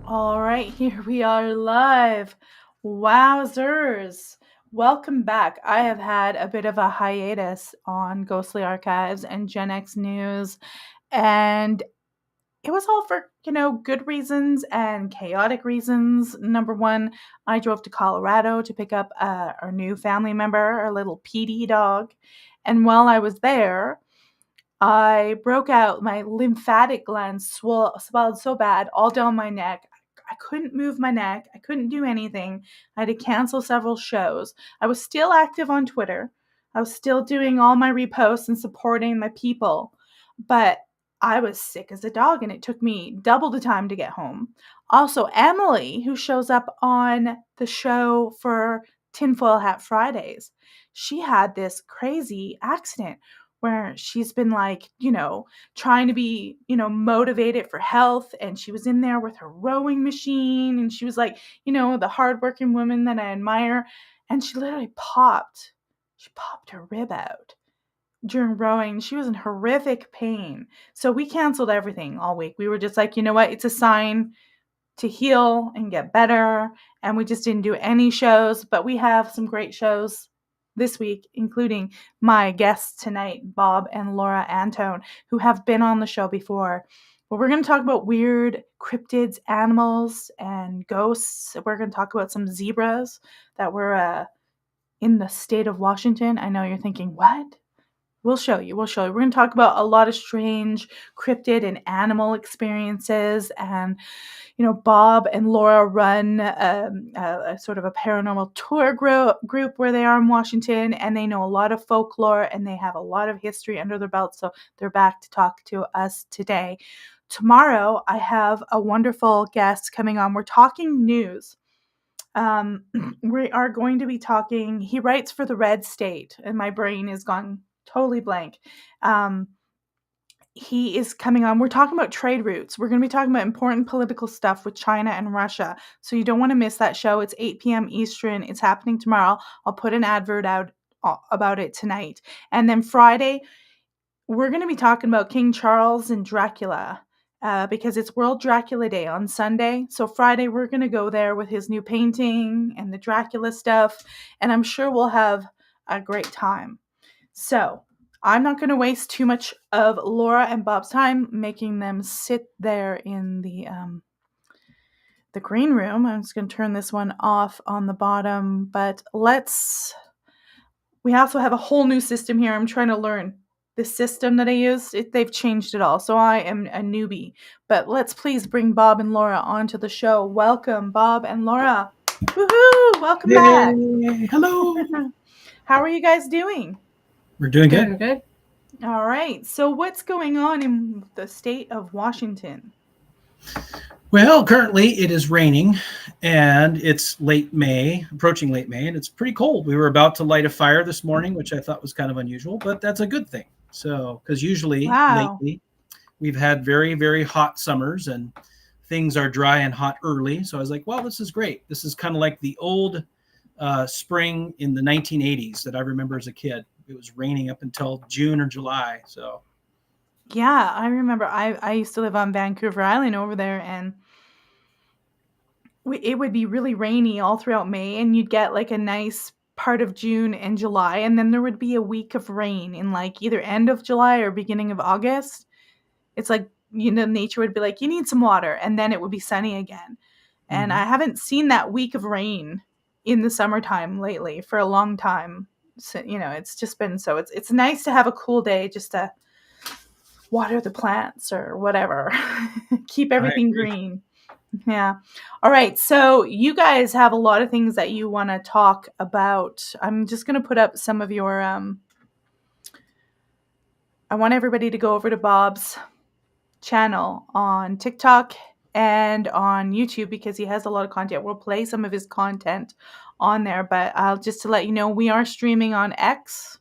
All right, here we are live. Wowzers. Welcome back. I have had a bit of a hiatus on Ghostly Archives and Gen X News, and it was all for, good reasons and chaotic reasons. Number one, I drove to Colorado to pick up our new family member, our little PD dog. And while I was there, I broke out. My lymphatic glands swelled so bad all down my neck. I couldn't move my neck. I couldn't do anything. I had to cancel several shows. I was still active on Twitter. I was still doing all my reposts and supporting my people. But I was sick as a dog and it took me double the time to get home. Also, Emily, who shows up on the show for Tinfoil Hat Fridays, she had this crazy accident where she's been like, trying to be, motivated for health. And she was in there with her rowing machine. And she was like, the hardworking woman that I admire. And she literally popped. She popped her rib out during rowing. She was in horrific pain. So we canceled everything all week. We were just like, you know what? It's a sign to heal and get better. And we just didn't do any shows, but we have some great shows this week, including my guests tonight, Bob and Laura Antone, who have been on the show before. But we're going to talk about weird cryptids, animals, and ghosts. We're going to talk about some zebras that were in the state of Washington. I know you're thinking, what? We'll show you. We're going to talk about a lot of strange cryptid and animal experiences. And, Bob and Laura run a sort of a paranormal tour group where they are in Washington, and they know a lot of folklore and they have a lot of history under their belt. So they're back to talk to us today. Tomorrow, I have a wonderful guest coming on. We're talking news. We are going to be talking. He writes for the Red State, and my brain is gone totally blank. He is coming on. We're talking about trade routes. We're going to be talking about important political stuff with China and Russia. So you don't want to miss that show. It's 8 p.m. Eastern. It's happening tomorrow. I'll put an advert out about it tonight. And then Friday, we're going to be talking about King Charles and Dracula. Because it's World Dracula Day on Sunday. So Friday, we're going to go there with his new painting and the Dracula stuff. And I'm sure we'll have a great time. So I'm not going to waste too much of Laura and Bob's time making them sit there in the green room. I'm just going to turn this one off on the bottom. But we also have a whole new system here. I'm trying to learn the system that I use. They've changed it all. So I am a newbie. But let's please bring Bob and Laura onto the show. Welcome, Bob and Laura. Woohoo! Welcome back. Hello. How are you guys doing? We're doing good. Good. All right. So what's going on in the state of Washington? Well, currently it is raining and it's late May, approaching late May, and it's pretty cold. We were about to light a fire this morning, which I thought was kind of unusual, but that's a good thing. So, because usually Wow. lately we've had very, very hot summers and things are dry and hot early. So I was like, well, this is great. This is kind of like the old spring in the 1980s that I remember as a kid. It was raining up until June or July. So Yeah, I remember I used to live on Vancouver Island over there, and it would be really rainy all throughout May, and you'd get like a nice part of June and July, and then there would be a week of rain in like either end of July or beginning of August. It's like, nature would be like, you need some water, and then it would be sunny again. And I haven't seen that week of rain in the summertime lately for a long time. So, it's just been it's nice to have a cool day just to water the plants or whatever. Keep I everything agree. green. Yeah. All right. So you guys have a lot of things that you want to talk about. I'm just going to put up some of your I want everybody to go over to Bob's channel on TikTok and on YouTube because he has a lot of content. We'll play some of his content on there, but just to let you know, we are streaming on X.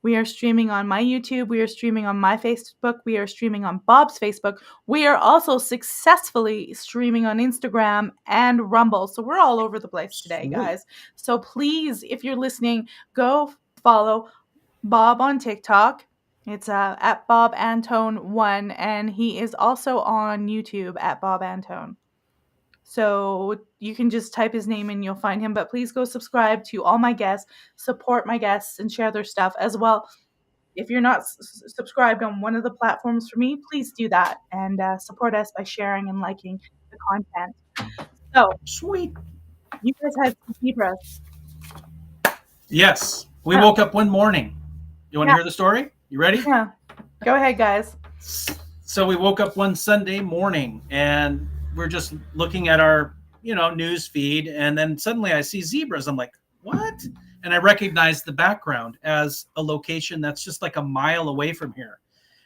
We are streaming on my YouTube. We are streaming on my Facebook. We are streaming on Bob's Facebook. We are also successfully streaming on Instagram and Rumble. So we're all over the place today, Sweet. guys. So please, if you're listening, go follow Bob on TikTok. It's at Bob Antone 1, and he is also on YouTube at Bob Antone. So you can just type his name and you'll find him. But please go subscribe to all my guests, support my guests, and share their stuff as well. If you're not subscribed on one of the platforms for me, please do that and support us by sharing and liking the content. So Sweet. you guys had some zebras. Yes. We Oh, woke up one morning. You want to yeah, hear the story? You ready? yeah. Go ahead, guys. So we woke up one Sunday morning and we're just looking at our, news feed. And then suddenly I see zebras. I'm like, what? And I recognize the background as a location that's just like a mile away from here.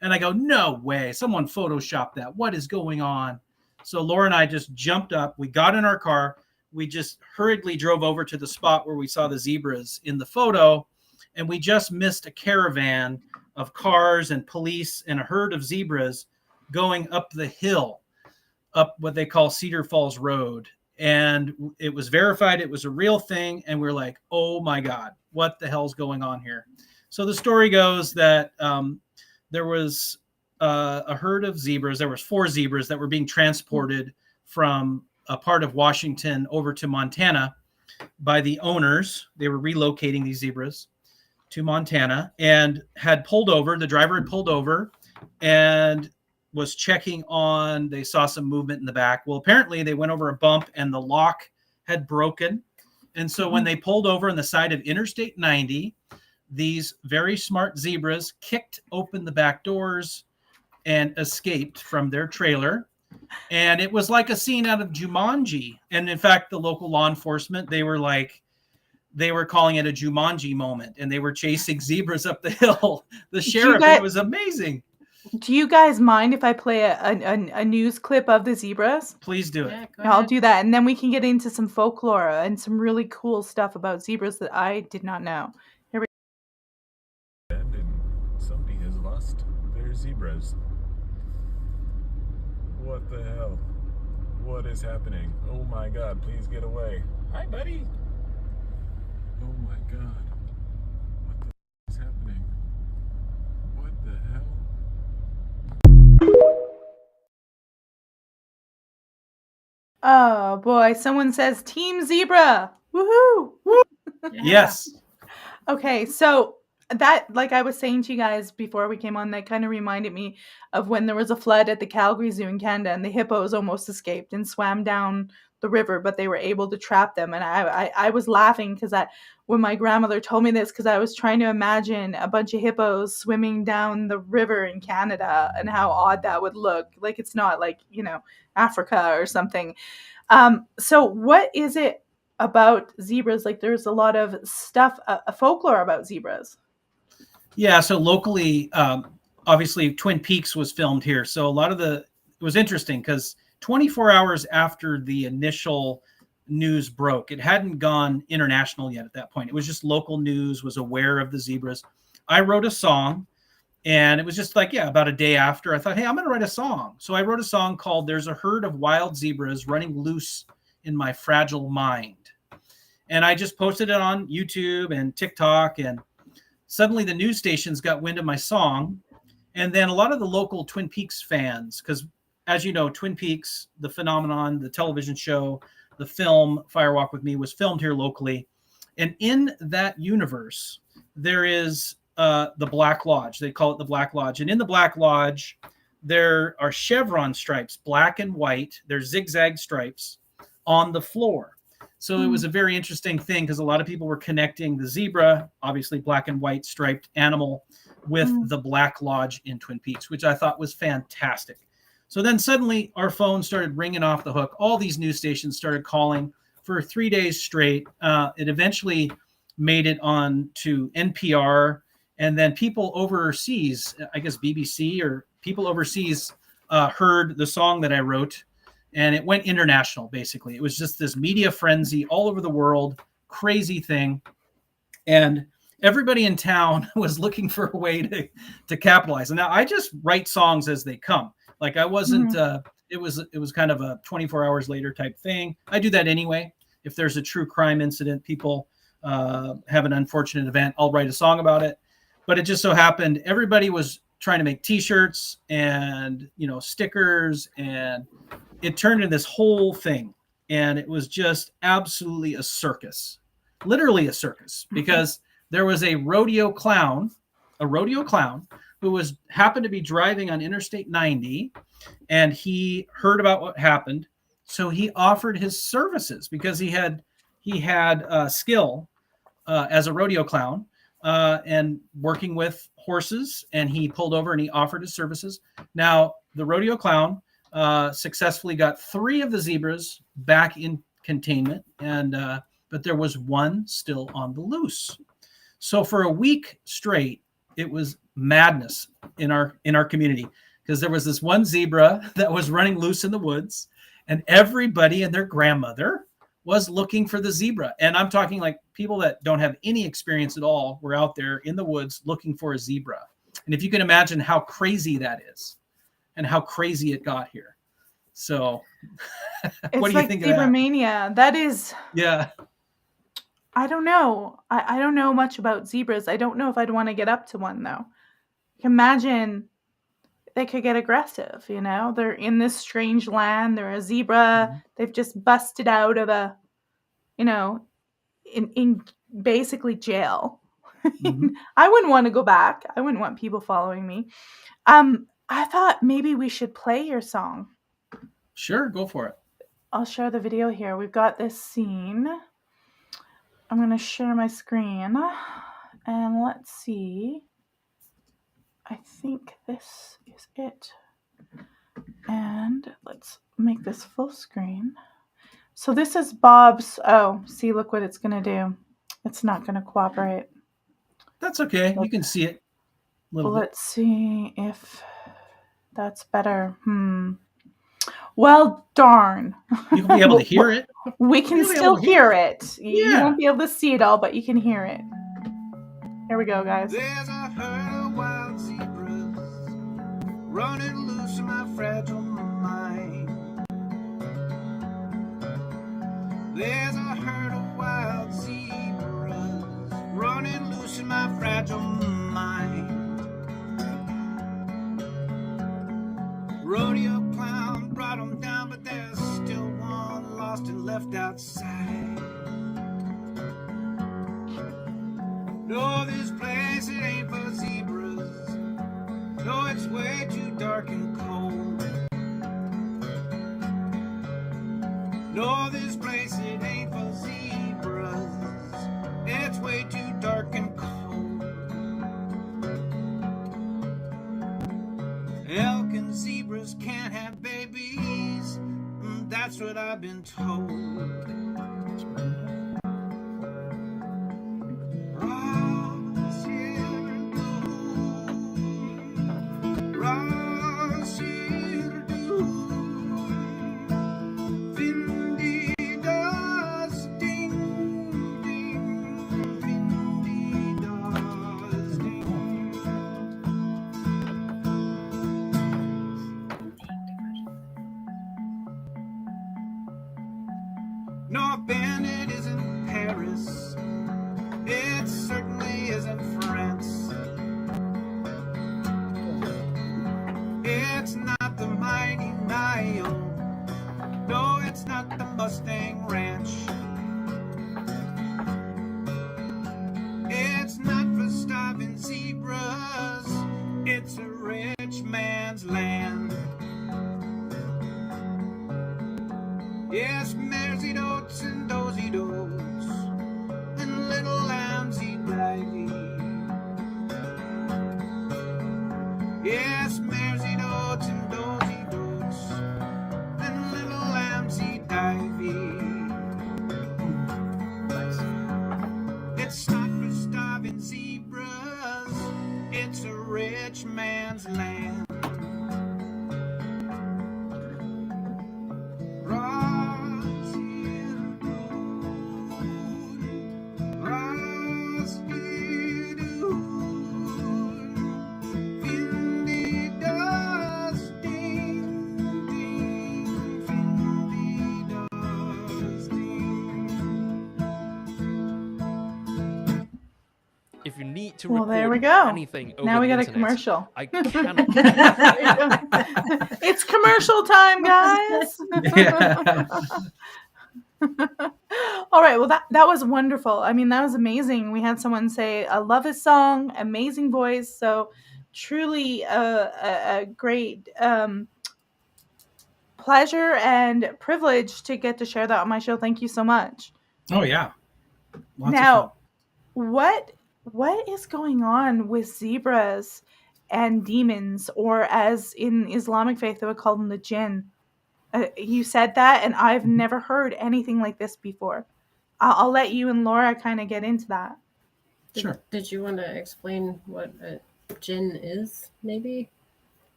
And I go, no way. Someone photoshopped that. What is going on? So Laura and I just jumped up. We got in our car. We just hurriedly drove over to the spot where we saw the zebras in the photo. And we just missed a caravan of cars and police and a herd of zebras going up the hill, up what they call Cedar Falls Road. And it was verified. It was a real thing. And we're like, oh my God, what the hell's going on here? So the story goes that there was a herd of zebras. There was 4 zebras that were being transported from a part of Washington over to Montana by the owners. They were relocating these zebras to Montana and had pulled over. The driver had pulled over and was checking on. They saw some movement in the back. Well, apparently they went over a bump and the lock had broken. And so when they pulled over on the side of Interstate 90, these very smart zebras kicked open the back doors and escaped from their trailer. And it was like a scene out of Jumanji. And in fact, the local law enforcement, they were calling it a Jumanji moment, and they were chasing zebras up the hill. The sheriff, it was amazing. Do you guys mind if I play a news clip of the zebras? Please do it. Yeah, go I'll ahead. do that, and then we can get into some folklore and some really cool stuff about zebras that I did not know. And somebody has lost their zebras. What the hell? What is happening? Oh my God, please get away. Hi, buddy. Oh my God. What the is happening? What the hell? Oh boy, someone says Team Zebra. Woohoo! Yes. Okay, so that, like I was saying to you guys before we came on, that kind of reminded me of when there was a flood at the Calgary Zoo in Canada and the hippos almost escaped and swam down the river, but they were able to trap them. And I was laughing because when my grandmother told me this, because I was trying to imagine a bunch of hippos swimming down the river in Canada and how odd that would look. Like it's not like, Africa or something. So what is it about zebras? Like there's a lot of stuff, a folklore about zebras. Yeah. So locally, obviously Twin Peaks was filmed here. So it was interesting because 24 hours after the initial news broke, it hadn't gone international yet at that point. It was just local news, was aware of the zebras. I wrote a song and it was just like, about a day after I thought, hey, I'm going to write a song. So I wrote a song called There's a Herd of Wild Zebras Running Loose in My Fragile Mind. And I just posted it on YouTube and TikTok. And suddenly the news stations got wind of my song. And then a lot of the local Twin Peaks fans, because as you know, Twin Peaks, the phenomenon, the television show, the film Fire Walk with Me was filmed here locally. And in that universe, there is the Black Lodge. They call it the Black Lodge. And in the Black Lodge, there are chevron stripes, black and white. There's zigzag stripes on the floor. So it was a very interesting thing because a lot of people were connecting the zebra, obviously black and white striped animal, with the Black Lodge in Twin Peaks, which I thought was fantastic. So then suddenly our phone started ringing off the hook. All these news stations started calling for 3 days straight. It eventually made it on to NPR. And then people overseas, I guess BBC or people overseas heard the song that I wrote. And it went international, basically. It was just this media frenzy all over the world, crazy thing. And everybody in town was looking for a way to capitalize. And now I just write songs as they come. Like I wasn't, it was kind of a 24 hours later type thing. I do that anyway. If there's a true crime incident, people have an unfortunate event, I'll write a song about it. But it just so happened everybody was trying to make t-shirts and, stickers, and it turned into this whole thing. and it was just absolutely a circus, literally a circus, because there was a rodeo clown who happened to be driving on Interstate 90, and he heard about what happened, so he offered his services because he had skill as a rodeo clown and working with horses, and he pulled over and he offered his services. Now, the rodeo clown successfully got 3 of the zebras back in containment, and but there was one still on the loose. So for a week straight, it was madness in our community, because there was this one zebra that was running loose in the woods, and everybody and their grandmother was looking for the zebra. And I'm talking like people that don't have any experience at all were out there in the woods looking for a zebra. And if you can imagine how crazy that is and how crazy it got here. So what do you think of that? Zebra mania. That is, yeah. I don't know. I don't know much about zebras. I don't know if I'd want to get up to one, though. Imagine they could get aggressive, you know? They're in this strange land. They're a zebra. Mm-hmm. They've just busted out of a, you know, in basically jail. Mm-hmm. I wouldn't want to go back. I wouldn't want people following me. I thought maybe we should play your song. Sure, go for it. I'll share the video here. We've got this scene. I'm going to share my screen. And let's see. I think this is it. And let's make this full screen. So this is Bob's. Oh, see, look what it's going to do. It's not going to cooperate. That's okay. You can see it a little bit. Let's see if that's better. Well, darn. You'll be able to hear it. We can still hear it. You won't be able to see it all, but you can hear it. Here we go, guys. There's a herd of wild zebras running loose in my fragile mind. There's a herd of wild zebras running loose in my fragile mind. Rodeo clown brought them down, but there's still one lost and left outside. No, this place, it ain't for zebras. No, it's way too dark and cold. No, this place, it ain't for zebras. It's way too dark and cold. Elk and zebras can't have babies. That's what I've been told. No, Bandit isn't Paris. It certainly isn't France. It's not the mighty Nile. No, it's not the Mustang Ranch. It's not for starving zebras. It's a rich man's land. Yes, mares eat oats and does eat oats, and little lambs eat ivy. Yes, mares eat oats and does eat oats, and little lambs eat ivy. It's not for starving zebras, it's a rich man's land. If you need to Well, record there we go. anything over now we the got a internet, commercial. I cannot. It's commercial time, guys. All right. Well, that was wonderful. I mean, that was amazing. We had someone say, "I love his song, amazing voice." So, truly a great pleasure and privilege to get to share that on my show. Thank you so much. Oh yeah, lots of fun. Now, what what is going on with zebras and demons, or as in Islamic faith they would call them the jinn? You said that, and I've Mhm. never heard anything like this before. I'll let you and Laura kind of get into that. Sure. Did you want to explain what a gin is, maybe?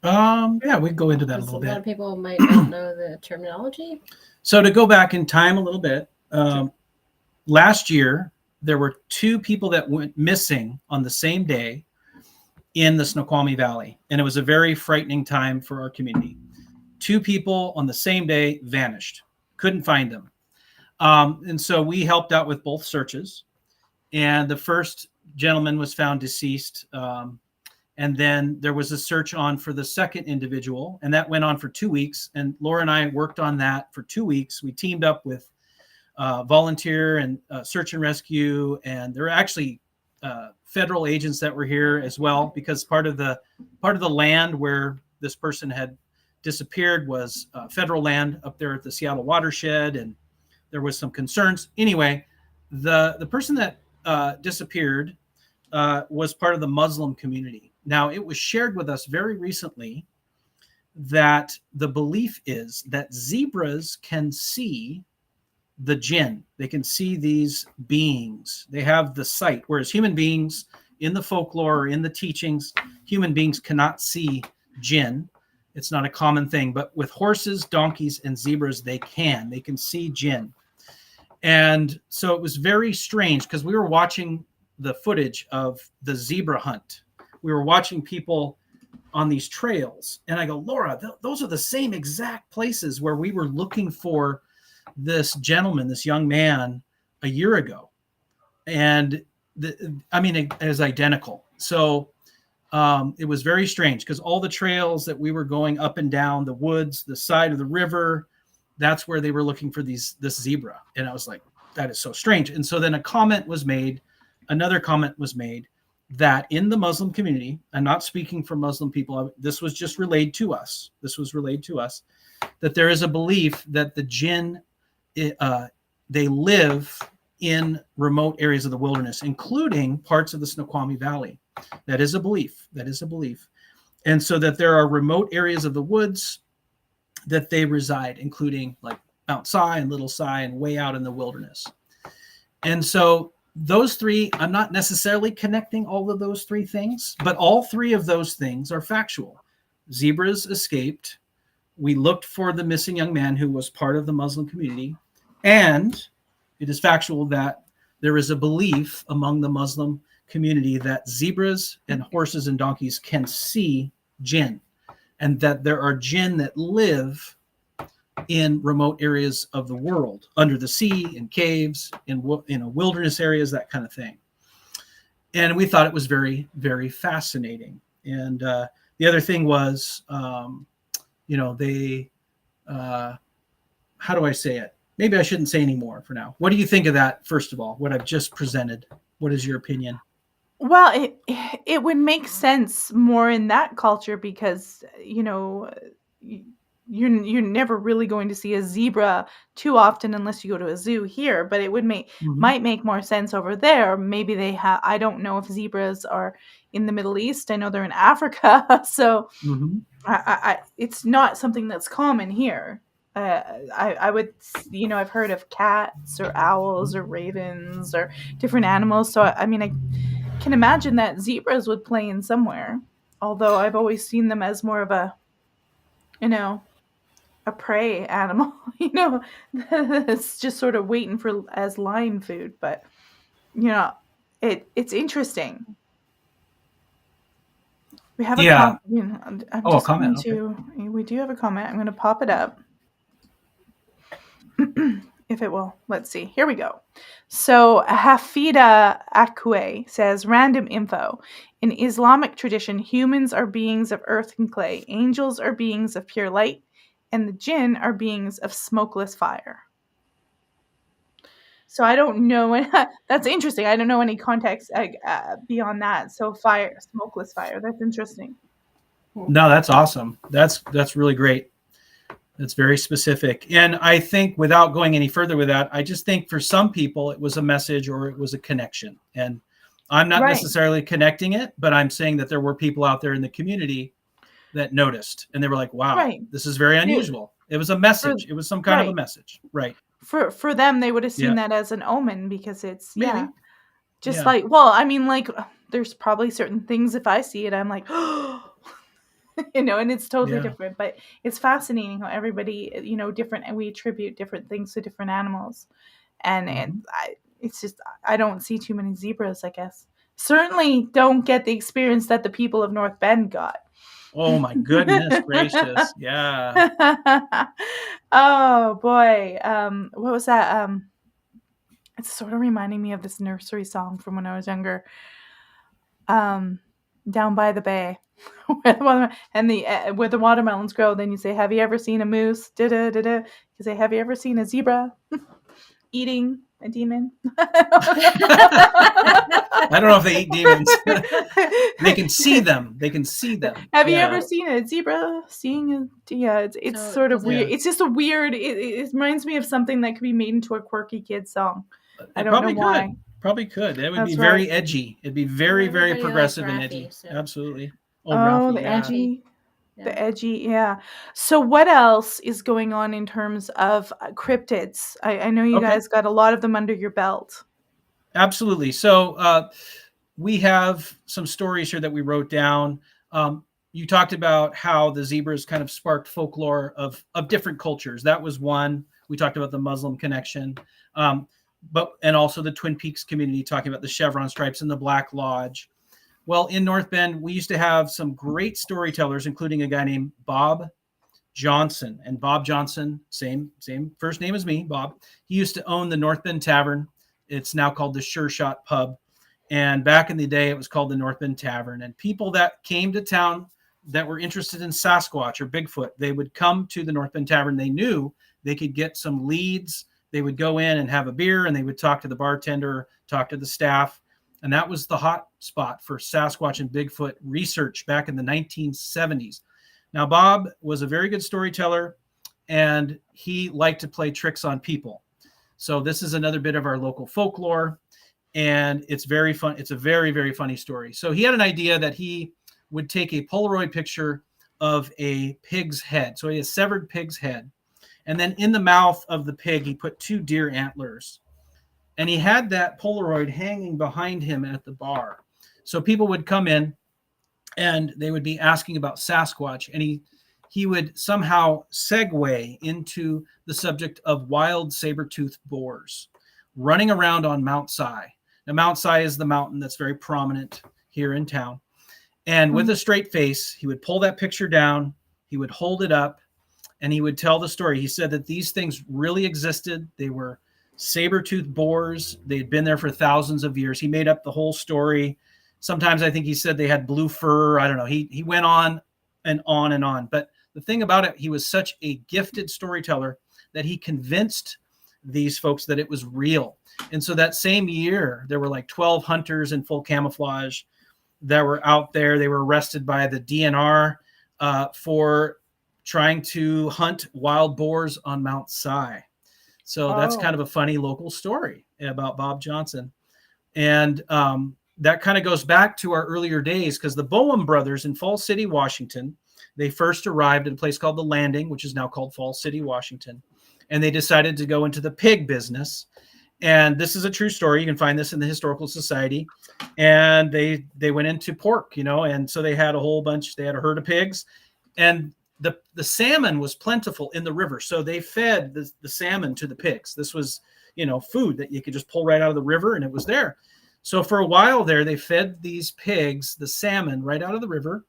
Yeah, we can go into that a Because a little lot of bit. people might not know the terminology. So to go back in time a little bit, last year there were 2 people that went missing on the same day in the Snoqualmie Valley, and it was a very frightening time for our community. 2 people on the same day vanished, couldn't find them, and so we helped out with both searches. And the first gentleman was found deceased, and then there was a search on for the second individual, and that went on for 2 weeks. And Laura and I worked on that for 2 weeks. We teamed up with volunteer and search and rescue, and there were actually federal agents that were here as well, because part of the land where this person had disappeared was federal land up there at the Seattle watershed, and there was some concerns. Anyway, the person that disappeared was part of the Muslim community. Now, it was shared with us very recently that the belief is that zebras can see the jinn. They can see these beings. They have the sight, whereas human beings, in the folklore or in the teachings, human beings cannot see jinn. It's not a common thing. But with horses, donkeys, and zebras, they can. They can see jinn. And so it was very strange because we were watching the footage of the zebra hunt. We were watching people on these trails. And I go, Laura, those are the same exact places where we were looking for this gentleman, this young man, a year ago. And it is identical. So it was very strange because all the trails that we were going up and down, the woods, the side of the river, that's where they were looking for this zebra. And I was like, that is so strange. And so then another comment was made that in the Muslim community, I'm not speaking for Muslim people, this was just relayed to us. That there is a belief that the jinn, they live in remote areas of the wilderness, including parts of the Snoqualmie Valley. That is a belief. And so that there are remote areas of the woods that they reside, including like Mount Si and Little Si and way out in the wilderness. And so those 3, I'm not necessarily connecting all of those 3 things, but all 3 of those things are factual. Zebras escaped. We looked for the missing young man who was part of the Muslim community. And it is factual that there is a belief among the Muslim community that zebras and horses and donkeys can see jinn, and that there are jinn that live in remote areas of the world, under the sea, in caves, in wilderness areas, that kind of thing. And we thought it was very, very fascinating. And the other thing was, they, how do I say it? Maybe I shouldn't say any more for now. What do you think of that, first of all, what I've just presented? What is your opinion? Well, it would make sense more in that culture because you're never really going to see a zebra too often unless you go to a zoo here. But it might make more sense over there. Maybe they have. I don't know if zebras are in the Middle East. I know they're in Africa, so it's not something that's common here. I would, I've heard of cats or owls or ravens or different animals. So I can imagine that zebras would play in somewhere. Although I've always seen them as more of a prey animal, it's just sort of waiting for as lion food. But it's interesting. We have a Yeah. comment. A comment. We do have a comment. I'm going to pop it up. If it will. Let's see. Here we go. So Hafida Akwe says, random info. In Islamic tradition, humans are beings of earth and clay. Angels are beings of pure light. And the jinn are beings of smokeless fire. So I don't know. That's interesting. I don't know any context beyond that. So smokeless fire. That's interesting. No, that's awesome. That's really great. That's very specific. And I think without going any further with that, I just think for some people it was a message or it was a connection. And I'm not Right. necessarily connecting it, but I'm saying that there were people out there in the community that noticed and they were like, wow, Right. this is very unusual. It was a message. It was some kind of a Right. message. Right. For them, they would have seen Yeah. that as an omen because it's Maybe. just Yeah. like, well, I mean, like there's probably certain things if I see it, I'm like, and it's totally Yeah. different. But it's fascinating how everybody, different, and we attribute different things to different animals, and it's just I don't see too many zebras. I guess certainly don't get the experience that the people of North Bend got. Oh my goodness gracious. Yeah. Oh boy. What was that? It's sort of reminding me of this nursery song from when I was younger. Down by the bay, and where the watermelons grow. Then you say, "Have you ever seen a moose?" Da da da da. You say, "Have you ever seen a zebra eating a demon?" I don't know if they eat demons. They can see them. They can see them. Have you ever seen a zebra seeing a? Yeah, it's So sort of does it- weird. It's just a weird. It reminds me of something that could be made into a quirky kid song. I don't know why. Probably could. That would That's be very right. edgy. It'd be very, very Everybody progressive likes and Raffi, edgy. so- Absolutely. Oh, Ralphie, the yeah. edgy. Yeah. The edgy, yeah. So what else is going on in terms of cryptids? I know you Okay. guys got a lot of them under your belt. Absolutely. So we have some stories here that we wrote down. You talked about how the zebras kind of sparked folklore of different cultures. That was one. We talked about the Muslim connection, and also the Twin Peaks community, talking about the chevron stripes and the Black Lodge. Well, in North Bend, we used to have some great storytellers, including a guy named Bob Johnson. And Bob Johnson, same first name as me, Bob. He used to own the North Bend Tavern. It's now called the Sure Shot Pub. And back in the day, it was called the North Bend Tavern. And people that came to town that were interested in Sasquatch or Bigfoot, they would come to the North Bend Tavern. They knew they could get some leads. They would go in and have a beer, and they would talk to the bartender, talk to the staff. And that was the hot spot for Sasquatch and Bigfoot research back in the 1970s. Now, Bob was a very good storyteller, and he liked to play tricks on people. So this is another bit of our local folklore, and it's very fun. It's a very, very funny story. So he had an idea that he would take a Polaroid picture of a pig's head. So he had a severed pig's head. And then in the mouth of the pig, he put 2 deer antlers. And he had that Polaroid hanging behind him at the bar. So people would come in and they would be asking about Sasquatch. And he would somehow segue into the subject of wild saber-toothed boars running around on Mount Si. Now, Mount Si is the mountain that's very prominent here in town. And with a straight face, he would pull that picture down, he would hold it up, and he would tell the story. He said that these things really existed. They were saber-toothed boars. They had been there for thousands of years. He made up the whole story. Sometimes I think he said they had blue fur. I don't know. He went on and on and on. But the thing about it, he was such a gifted storyteller that he convinced these folks that it was real. And so that same year, there were like 12 hunters in full camouflage that were out there. They were arrested by the DNR for trying to hunt wild boars on Mount Si. So that's kind of a funny local story about Bob Johnson. And that kind of goes back to our earlier days, because the Boehm brothers in Falls City, Washington, they first arrived at a place called The Landing, which is now called Falls City, Washington. And they decided to go into the pig business. And this is a true story. You can find this in the Historical Society. And they went into pork, and so they had a whole bunch. They had a herd of pigs. And the salmon was plentiful in the river. So they fed the salmon to the pigs. This was, food that you could just pull right out of the river, and it was there. So for a while there, they fed these pigs the salmon right out of the river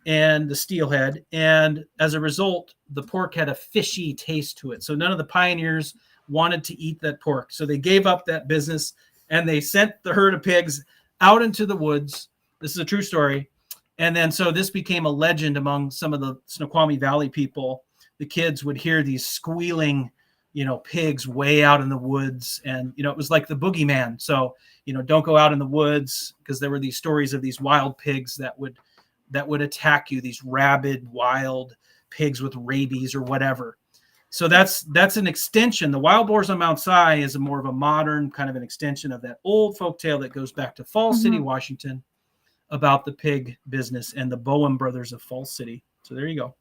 and the steelhead. And as a result, the pork had a fishy taste to it. So none of the pioneers wanted to eat that pork. So they gave up that business, and they sent the herd of pigs out into the woods. This is a true story. And then so this became a legend among some of the Snoqualmie Valley people. The kids would hear these squealing pigs way out in the woods. And, it was like the boogeyman. So, don't go out in the woods, because there were these stories of these wild pigs that would attack you, these rabid, wild pigs with rabies or whatever. So that's an extension. The wild boars on Mount Si is more of a modern kind of an extension of that old folk tale that goes back to Falls City, Washington, about the pig business and the Bowen brothers of Falls City. So there you go.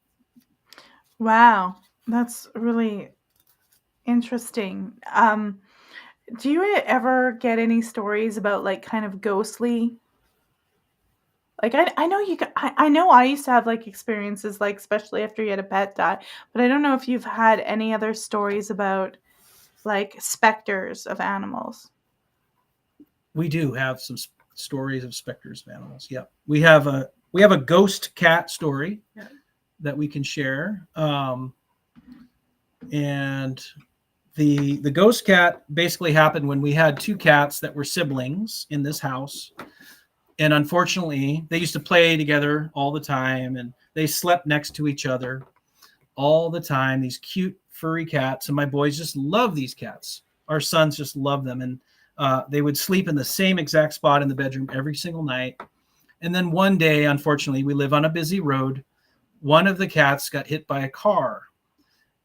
Wow, that's really interesting. Do you ever get any stories about like kind of ghostly? Like I know I know I used to have like experiences like especially after you had a pet die, but I don't know if you've had any other stories about like specters of animals. We do have some stories of specters of animals. Yeah, we have a ghost cat story that we can share. And the ghost cat basically happened when we had two cats that were siblings in this house. And unfortunately, they used to play together all the time, and they slept next to each other all the time. These cute furry cats, and my boys just love these cats. Our sons just love them, and they would sleep in the same exact spot in the bedroom every single night. And then one day, unfortunately, we live on a busy road. One of the cats got hit by a car,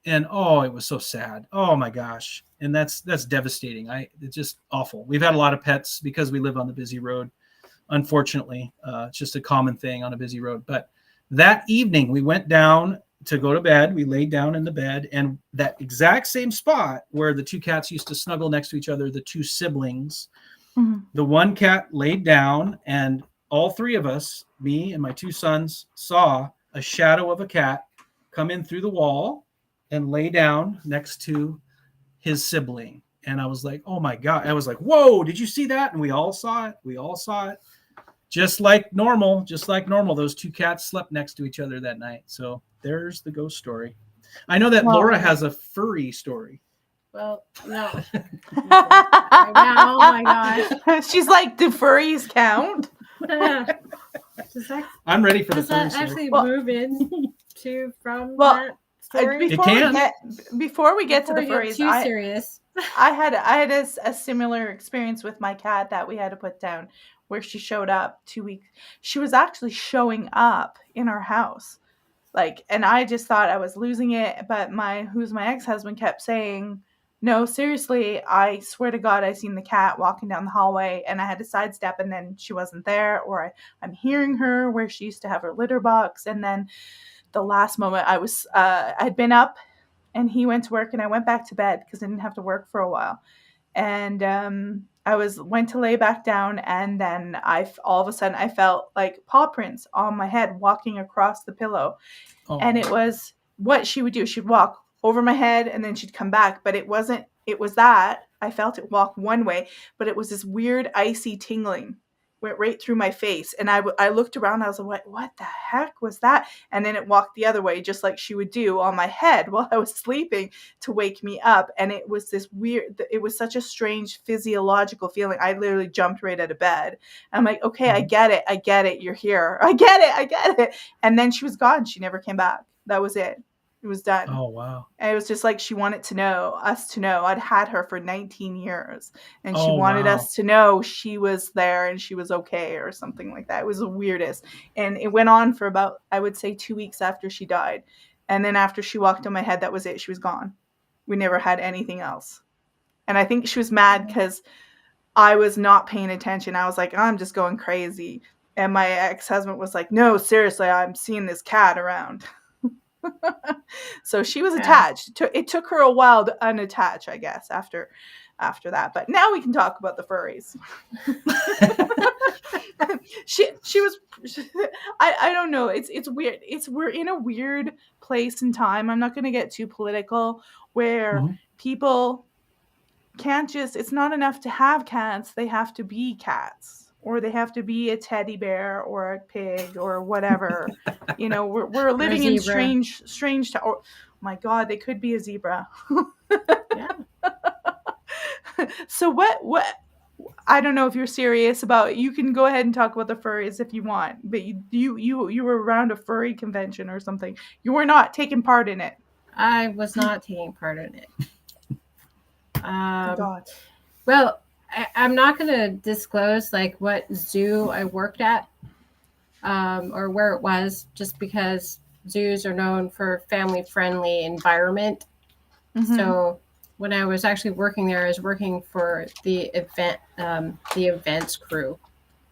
and it was so sad. Oh my gosh. And that's devastating. It's just awful. We've had a lot of pets because we live on the busy road. Unfortunately, it's just a common thing on a busy road. But that evening we went down to go to bed. We laid down in the bed, and that exact same spot where the two cats used to snuggle next to each other, the two siblings, the one cat laid down, and all three of us, me and my two sons, saw a shadow of a cat come in through the wall and lay down next to his sibling. And I was like, oh my God. I was like, whoa, did you see that? And we all saw it. Just like normal. Those two cats slept next to each other that night. So there's the ghost story. I know that Laura has a furry story. Well, no. Oh my gosh. She's like, do furries count? I'm ready for the Does that furry actually story. move in from that story? Before we get to the Before we furries, get too serious. I had a similar experience with my cat that we had to put down, where she showed up 2 weeks. She was actually showing up in our house, and I just thought I was losing it. But who's my ex-husband kept saying, no, seriously, I swear to God, I seen the cat walking down the hallway, and I had to sidestep, and then she wasn't there, or I'm hearing her where she used to have her litter box. And then the last moment I'd been up, and he went to work, and I went back to bed because I didn't have to work for a while. And I went to lay back down, and then all of a sudden I felt like paw prints on my head walking across the pillow. Oh. And it was what she would do. She'd walk over my head, and then she'd come back. But it was that. I felt it walk one way, but it was this weird icy tingling. Went right through my face, and I looked around. I was like, what the heck was that? And then it walked the other way, just like she would do on my head while I was sleeping to wake me up. And it was this weird, it was such a strange physiological feeling. I literally jumped right out of bed. I'm like, okay, I get it. You're here. I get it. And then she was gone. She never came back. That was it. It was done. Oh, wow. And it was just like she wanted us to know. I'd had her for 19 years, and she wanted us to know she was there and she was okay or something like that. It was the weirdest. And it went on for about, I would say, 2 weeks after she died. And then after she walked on my head, that was it. She was gone. We never had anything else. And I think she was mad because I was not paying attention. I was like, I'm just going crazy. And my ex-husband was like, no, seriously, I'm seeing this cat around. So she was attached. It took her a while to unattach, I guess, after that. But now we can talk about the furries. she was. I don't know. It's weird. We're in a weird place and time. I'm not going to get too political, where people can't just. It's not enough to have cats. They have to be cats. Or they have to be a teddy bear or a pig or whatever. We're living in strange. Oh my God, they could be a zebra. Yeah. So what? I don't know if you're serious about. You can go ahead and talk about the furries if you want. But you were around a furry convention or something. You were not taking part in it. I was not taking part in it. God. Well, I'm not going to disclose like what zoo I worked at or where it was, just because zoos are known for family-friendly environment. So when I was actually working there, I was working for the events crew.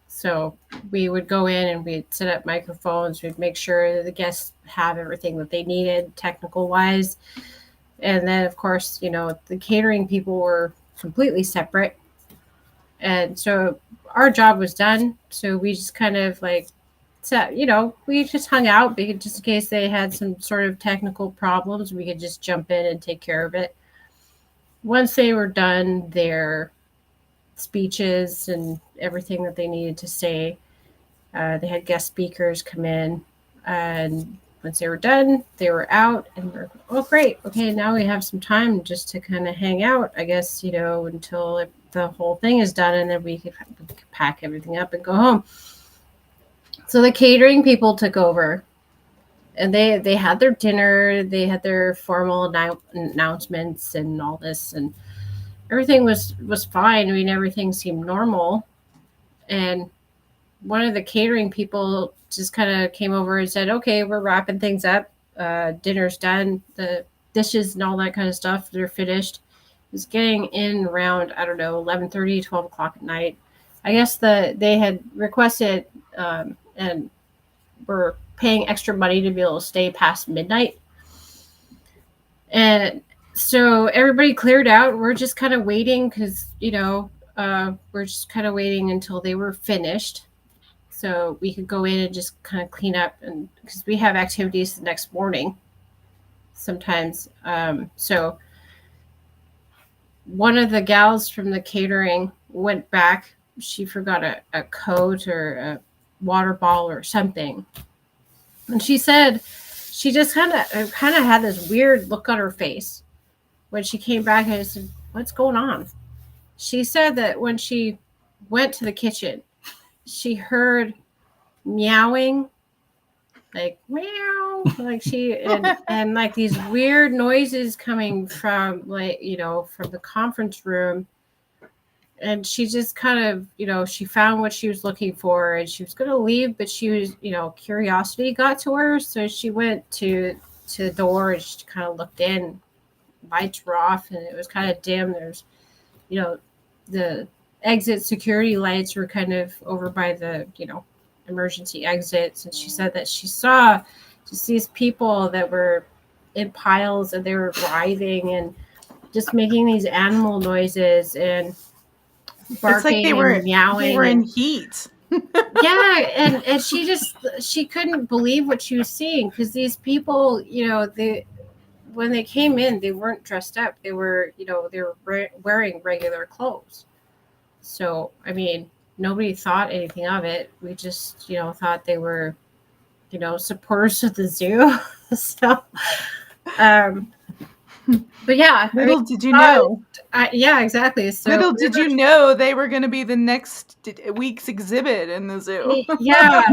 So we would go in and we'd set up microphones. We'd make sure the guests have everything that they needed, technical wise. And then, of course, the catering people were completely separate. And so our job was done. So we just kind of like we just hung out because just in case they had some sort of technical problems, we could just jump in and take care of it. Once they were done their speeches and everything that they needed to say, they had guest speakers come in, and once they were done, they were out, and we're, oh great, okay, now we have some time just to kind of hang out, I guess, until the whole thing is done, and then we could pack everything up and go home. So the catering people took over, and they had their dinner, they had their formal announcements and all this, and everything was fine. I mean, everything seemed normal. And one of the catering people just kind of came over and said, okay, we're wrapping things up. Dinner's done. The dishes and all that kind of stuff, they're finished. It was getting in around, I don't know, 11:30, 12 o'clock at night. I guess they had requested and were paying extra money to be able to stay past midnight. And so everybody cleared out. We're just kind of waiting because, we're just kind of waiting until they were finished so we could go in and just kind of clean up, and because we have activities the next morning sometimes. So one of the gals from the catering went back. She forgot a coat or a water bottle or something. And she said she just kind of had this weird look on her face when she came back. I said, what's going on? She said that when she went to the kitchen, she heard meowing, like meow, like and like these weird noises coming from from the conference room. And she just kind of, she found what she was looking for, and she was going to leave, but she was, curiosity got to her. So she went to the door and she kind of looked in. Lights were off and it was kind of dim. There's, the exit security lights were kind of over by the, emergency exits. And she said that she saw just these people that were in piles and they were writhing and just making these animal noises and barking, it's like they were, and meowing. They were in heat. Yeah, and she couldn't believe what she was seeing, because these people, when they came in, they weren't dressed up. They were, they were wearing regular clothes. So, I mean, nobody thought anything of it. We just, thought they were, supporters of the zoo. So, but yeah. Little did you know. Yeah, exactly. So little did you know they were going to be the next week's exhibit in the zoo. Yeah.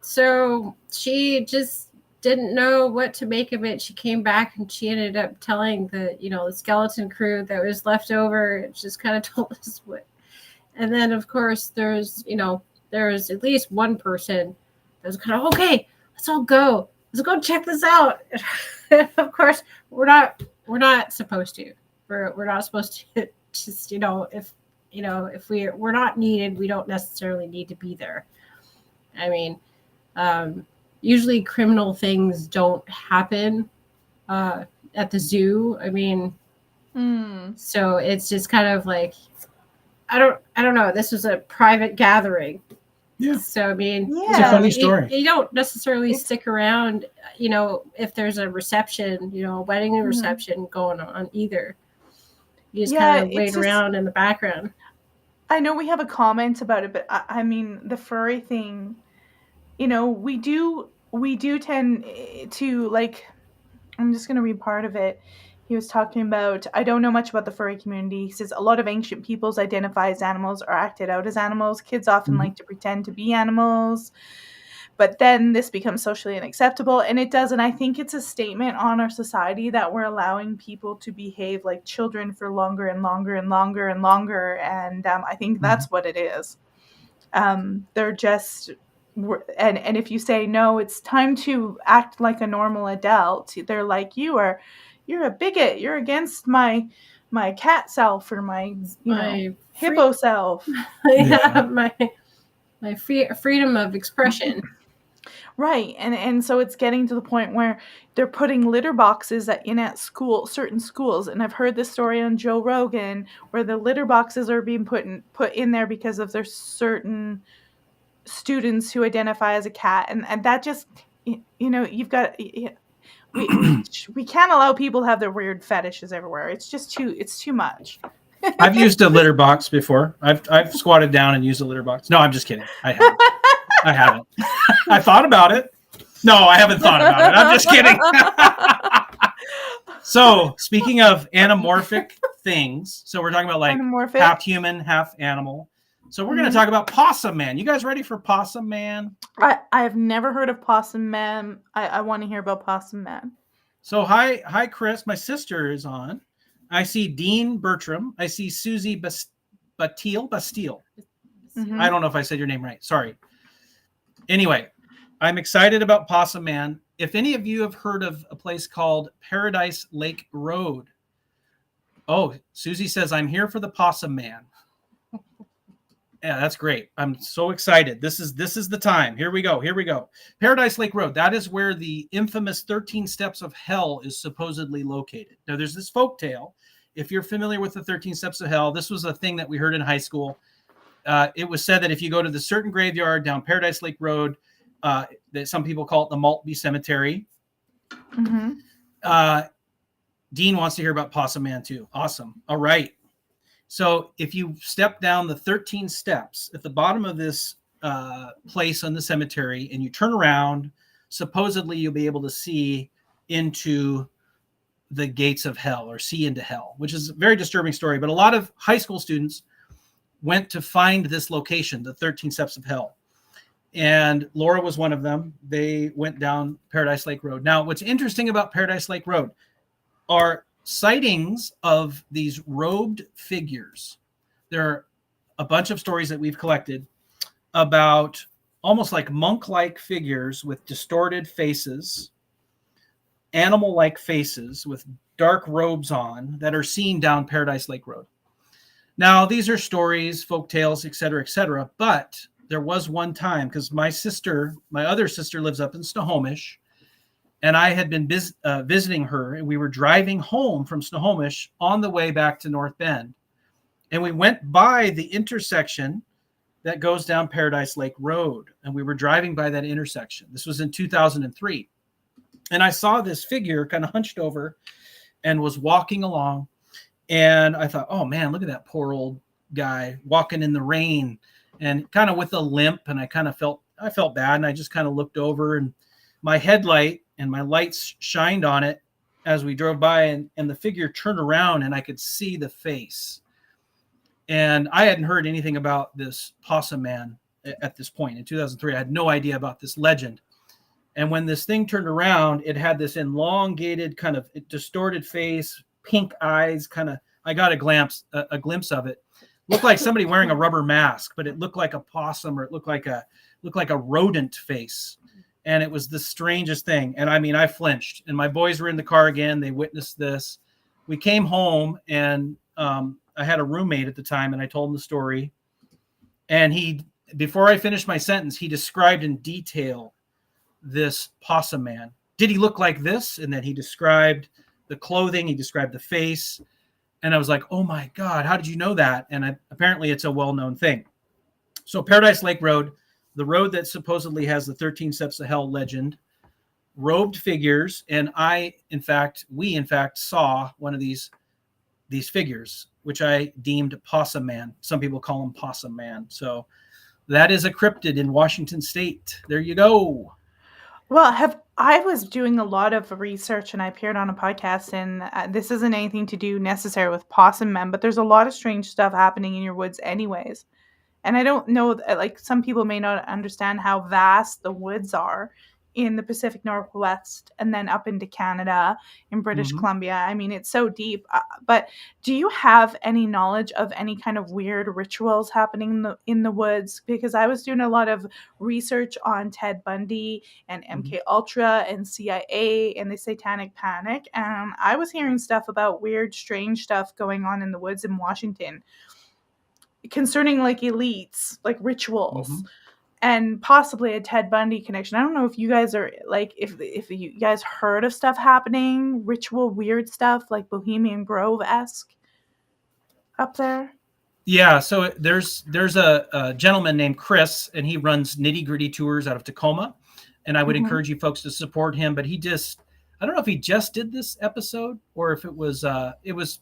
So she just didn't know what to make of it. She came back and she ended up telling the skeleton crew that was left over. It just kind of told us what. And then of course there's at least one person that was kind of, okay, let's all go. Let's go check this out. Of course, we're not supposed to. We're not supposed to just, if we're not needed, we don't necessarily need to be there. I mean, usually criminal things don't happen at the zoo. I mean, so it's just kind of like, I don't know. This was a private gathering. Yeah. So, I mean, it's a funny story. You don't necessarily stick around, if there's a reception, a wedding reception going on either. You just kind of wait around in the background. I know we have a comment about it, but I mean, the furry thing, we do tend to, like, I'm just going to read part of it. He was talking about, I don't know much about the furry community. He says, a lot of ancient peoples identify as animals or acted out as animals. Kids often like to pretend to be animals. But then this becomes socially unacceptable, and it does. And I think it's a statement on our society that we're allowing people to behave like children for longer and longer and longer and longer. And I think that's what it is. They're just, and if you say no, it's time to act like a normal adult. They're like, you're a bigot. You're against my cat self or my hippo self. My freedom of expression. Right. And so it's getting to the point where they're putting litter boxes at certain schools. And I've heard this story on Joe Rogan where the litter boxes are being put in there because of there's certain students who identify as a cat. And that just, you've got, we can't allow people to have their weird fetishes everywhere. It's too much. I've used a litter box before. I've squatted down and used a litter box. No, I'm just kidding. I haven't. I thought about it. No, I haven't thought about it. I'm just kidding. So, speaking of anamorphic things, so we're talking about like Anamorphic. half human, half animal. So we're going to talk about Possum Man. You guys ready for Possum Man? I have never heard of Possum Man. I want to hear about Possum Man. So hi, Chris. My sister is on. I see Dean Bertram. I see Susie Bastille. Mm-hmm. I don't know if I said your name right. Sorry. Anyway, I'm excited about Possum Man. If any of you have heard of a place called Paradise Lake Road. Oh, Susie says, I'm here for the Possum Man. Yeah, that's great. I'm so excited. This is the time. Here we go. Paradise Lake Road. That is where the infamous 13 Steps of Hell is supposedly located. Now, there's this folktale. If you're familiar with the 13 Steps of Hell, this was a thing that we heard in high school. It was said that if you go to the certain graveyard down Paradise Lake Road, that some people call it the Maltby Cemetery. Mm-hmm. Dean wants to hear about Possum Man too. Awesome. All right. So if you step down the 13 steps at the bottom of this place on the cemetery and you turn around, supposedly you'll be able to see into the gates of hell or see into hell, which is a very disturbing story. But a lot of high school students went to find this location, the 13 Steps of Hell. And Laura was one of them. They went down Paradise Lake Road. Now, what's interesting about Paradise Lake Road are sightings of these robed figures. There are a bunch of stories that we've collected about almost like monk-like figures with distorted faces, animal-like faces with dark robes on that are seen down Paradise Lake Road. Now, these are stories, folk tales, etc., but there was one time, because my other sister lives up in Snohomish, and I had been visiting her, and we were driving home from Snohomish on the way back to North Bend. And we went by the intersection that goes down Paradise Lake Road, and we were driving by that intersection. This was in 2003. And I saw this figure kind of hunched over and was walking along. And I thought, oh, man, look at that poor old guy walking in the rain and kind of with a limp. And I felt bad. And I just kind of looked over, and my headlight and my lights shined on it as we drove by, and the figure turned around and I could see the face. And I hadn't heard anything about this Possum Man at this point. In 2003, I had no idea about this legend. And when this thing turned around, it had this elongated kind of distorted face, pink eyes, I got a glimpse of it. Looked like somebody wearing a rubber mask, but it looked like a possum, or it looked like a rodent face. And it was the strangest thing. And I mean, I flinched, and my boys were in the car again. They witnessed this. We came home, and I had a roommate at the time, and I told him the story. And before I finished my sentence, he described in detail this Possum Man. Did he look like this? And then he described the clothing. He described the face. And I was like, oh my God, how did you know that? And apparently it's a well-known thing. So Paradise Lake Road, the road that supposedly has the 13 Steps of Hell legend, robed figures. And we in fact saw one of these figures, which I deemed Possum Man. Some people call him Possum Man. So that is a cryptid in Washington State. There you go. Well, I was doing a lot of research, and I appeared on a podcast, and this isn't anything to do necessarily with Possum Men, but there's a lot of strange stuff happening in your woods anyways. And I don't know, like some people may not understand how vast the woods are in the Pacific Northwest and then up into Canada, in British Mhm. Columbia. I mean, it's so deep. But do you have any knowledge of any kind of weird rituals happening in the woods? Because I was doing a lot of research on Ted Bundy and MK Ultra and CIA and the Satanic Panic, and I was hearing stuff about weird, strange stuff going on in the woods in Washington concerning like elites, like rituals, Mhm. and possibly a Ted Bundy connection. I don't know if you guys are like, if you guys heard of stuff happening, ritual weird stuff like Bohemian Grove esque up there. Yeah, so there's a gentleman named Chris, and he runs Nitty Gritty Tours out of Tacoma, and I would Mm-hmm. encourage you folks to support him. But I don't know if he just did this episode or if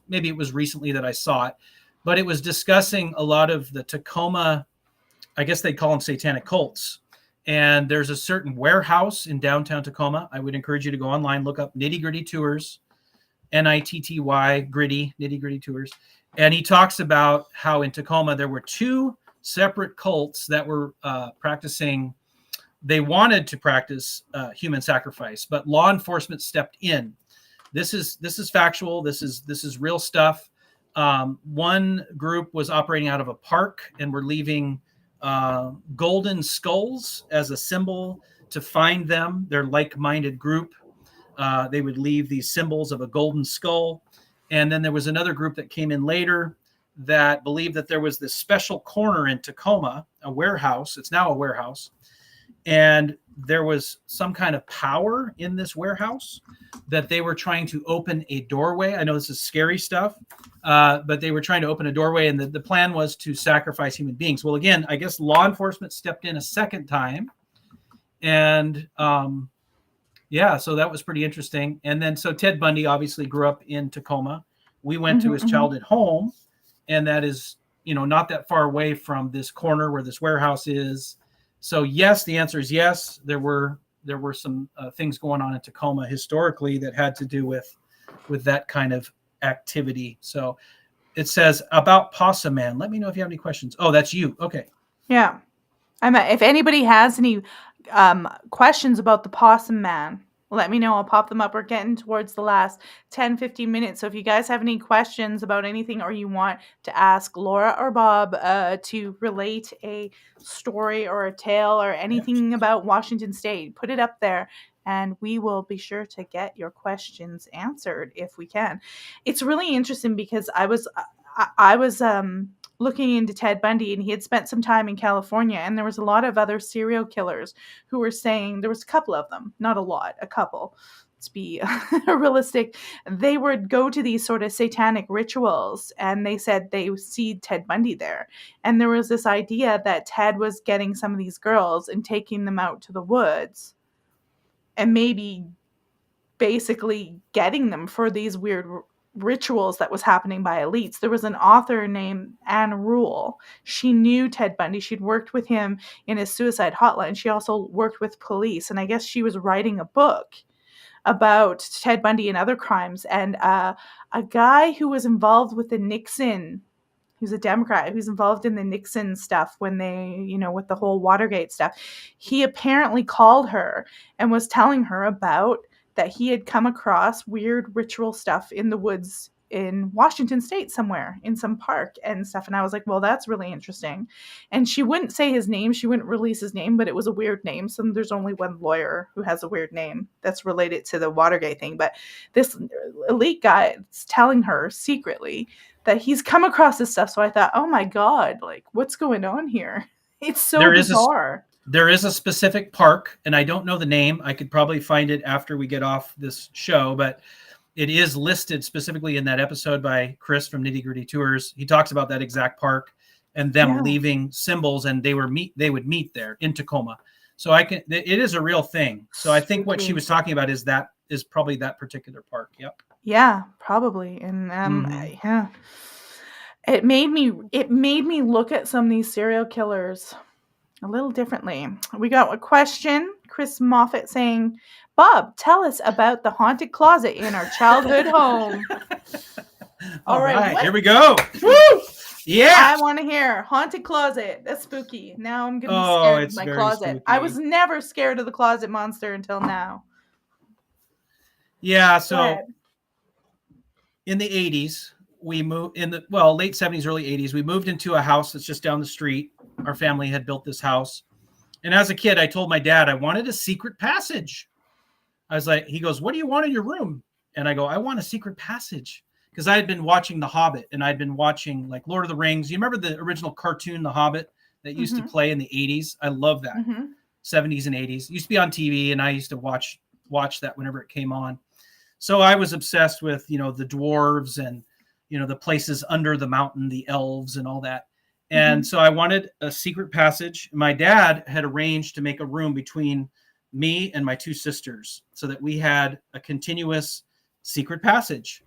maybe it was recently that I saw it, but it was discussing a lot of the Tacoma, I guess they call them satanic cults. And there's a certain warehouse in downtown Tacoma. I would encourage you to go online, look up Nitty Gritty Tours, NITTY Gritty, Nitty Gritty Tours. And he talks about how in Tacoma there were two separate cults that were practicing. They wanted to practice human sacrifice, but law enforcement stepped in. This is factual. This is real stuff. One group was operating out of a park and were leaving golden skulls as a symbol to find them. They're like-minded group. They would leave these symbols of a golden skull. And then there was another group that came in later that believed that there was this special corner in Tacoma, a warehouse. It's now a warehouse. And there was some kind of power in this warehouse that they were trying to open a doorway. I know this is scary stuff, but they were trying to open a doorway, and the plan was to sacrifice human beings. Well, again, I guess law enforcement stepped in a second time. And yeah, so that was pretty interesting. And then so Ted Bundy obviously grew up in Tacoma. We went to his childhood home, and that is, not that far away from this corner where this warehouse is. So yes, the answer is yes. There were some things going on in Tacoma historically that had to do with that kind of activity. So it says about Possum Man. Let me know if you have any questions. Oh, that's you. Okay. Yeah. If anybody has any questions about the Possum Man, let me know. I'll pop them up. We're getting towards the last 10-15 minutes. So if you guys have any questions about anything, or you want to ask Laura or Bob to relate a story or a tale or anything about Washington State, put it up there and we will be sure to get your questions answered if we can. It's really interesting because I was looking into Ted Bundy, and he had spent some time in California, and there was a lot of other serial killers who were saying, there was a couple of them, not a lot, a couple. Let's be realistic. They would go to these sort of satanic rituals, and they said they see Ted Bundy there. And there was this idea that Ted was getting some of these girls and taking them out to the woods and maybe basically getting them for these weird rituals that was happening by elites. There was an author named Anne Rule. She knew Ted Bundy. She'd worked with him in his suicide hotline. She also worked with police, and I guess she was writing a book about Ted Bundy and other crimes. And a guy who was involved with the Nixon, who's a Democrat, who's involved in the Nixon stuff when they, with the whole Watergate stuff, he apparently called her and was telling her about that he had come across weird ritual stuff in the woods in Washington State somewhere in some park and stuff. And I was like, well, that's really interesting. And she wouldn't say his name. She wouldn't release his name, but it was a weird name. So there's only one lawyer who has a weird name that's related to the Watergate thing. But this elite guy is telling her secretly that he's come across this stuff. So I thought, oh my God, like what's going on here? It's so bizarre. There is a specific park, and I don't know the name. I could probably find it after we get off this show, but it is listed specifically in that episode by Chris from Nitty Gritty Tours. He talks about that exact park and them leaving symbols, and they would meet there in Tacoma. So it is a real thing. So I think what she was talking about is probably that particular park. Yep. Yeah, probably. And yeah. It made me look at some of these serial killers a little differently. We got a question, Chris Moffat saying, Bob, tell us about the haunted closet in our childhood home. All right, here we go. Woo! Yeah. I want to hear haunted closet. That's spooky. Now I'm gonna be Oh, scared of it's my very closet. I spooky. was never scared of the closet monster until now. Yeah. Go So ahead. in the 80s, we moved in the late 70s, early 80s. We moved into a house that's just down the street. Our family had built this house, and as a kid, I told my dad I wanted a secret passage. I was like, he goes, "What do you want in your room?" And I go, "I want a secret passage." Because I had been watching The Hobbit, and I'd been watching like Lord of the Rings. You remember the original cartoon, The Hobbit, that used to play in the 80s? I love that. 70s and 80s. It used to be on TV, and I used to watch that whenever it came on. So I was obsessed with, the dwarves and, the places under the mountain, the elves and all that. And so I wanted a secret passage. My dad had arranged to make a room between me and my two sisters so that we had a continuous secret passage.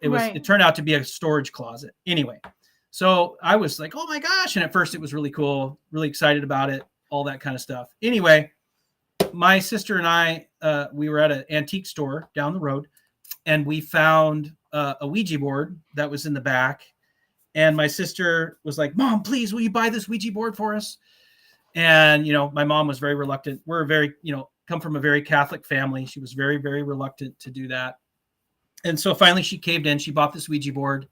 It turned out to be a storage closet. Anyway, so I was like, oh my gosh. And at first it was really cool, really excited about it, all that kind of stuff. Anyway, my sister and I, we were at an antique store down the road, and we found a Ouija board that was in the back. And my sister was like, "Mom, please, will you buy this Ouija board for us?" And, my mom was very reluctant. We're very, come from a very Catholic family. She was very, very reluctant to do that. And so finally she caved in. She bought this Ouija board.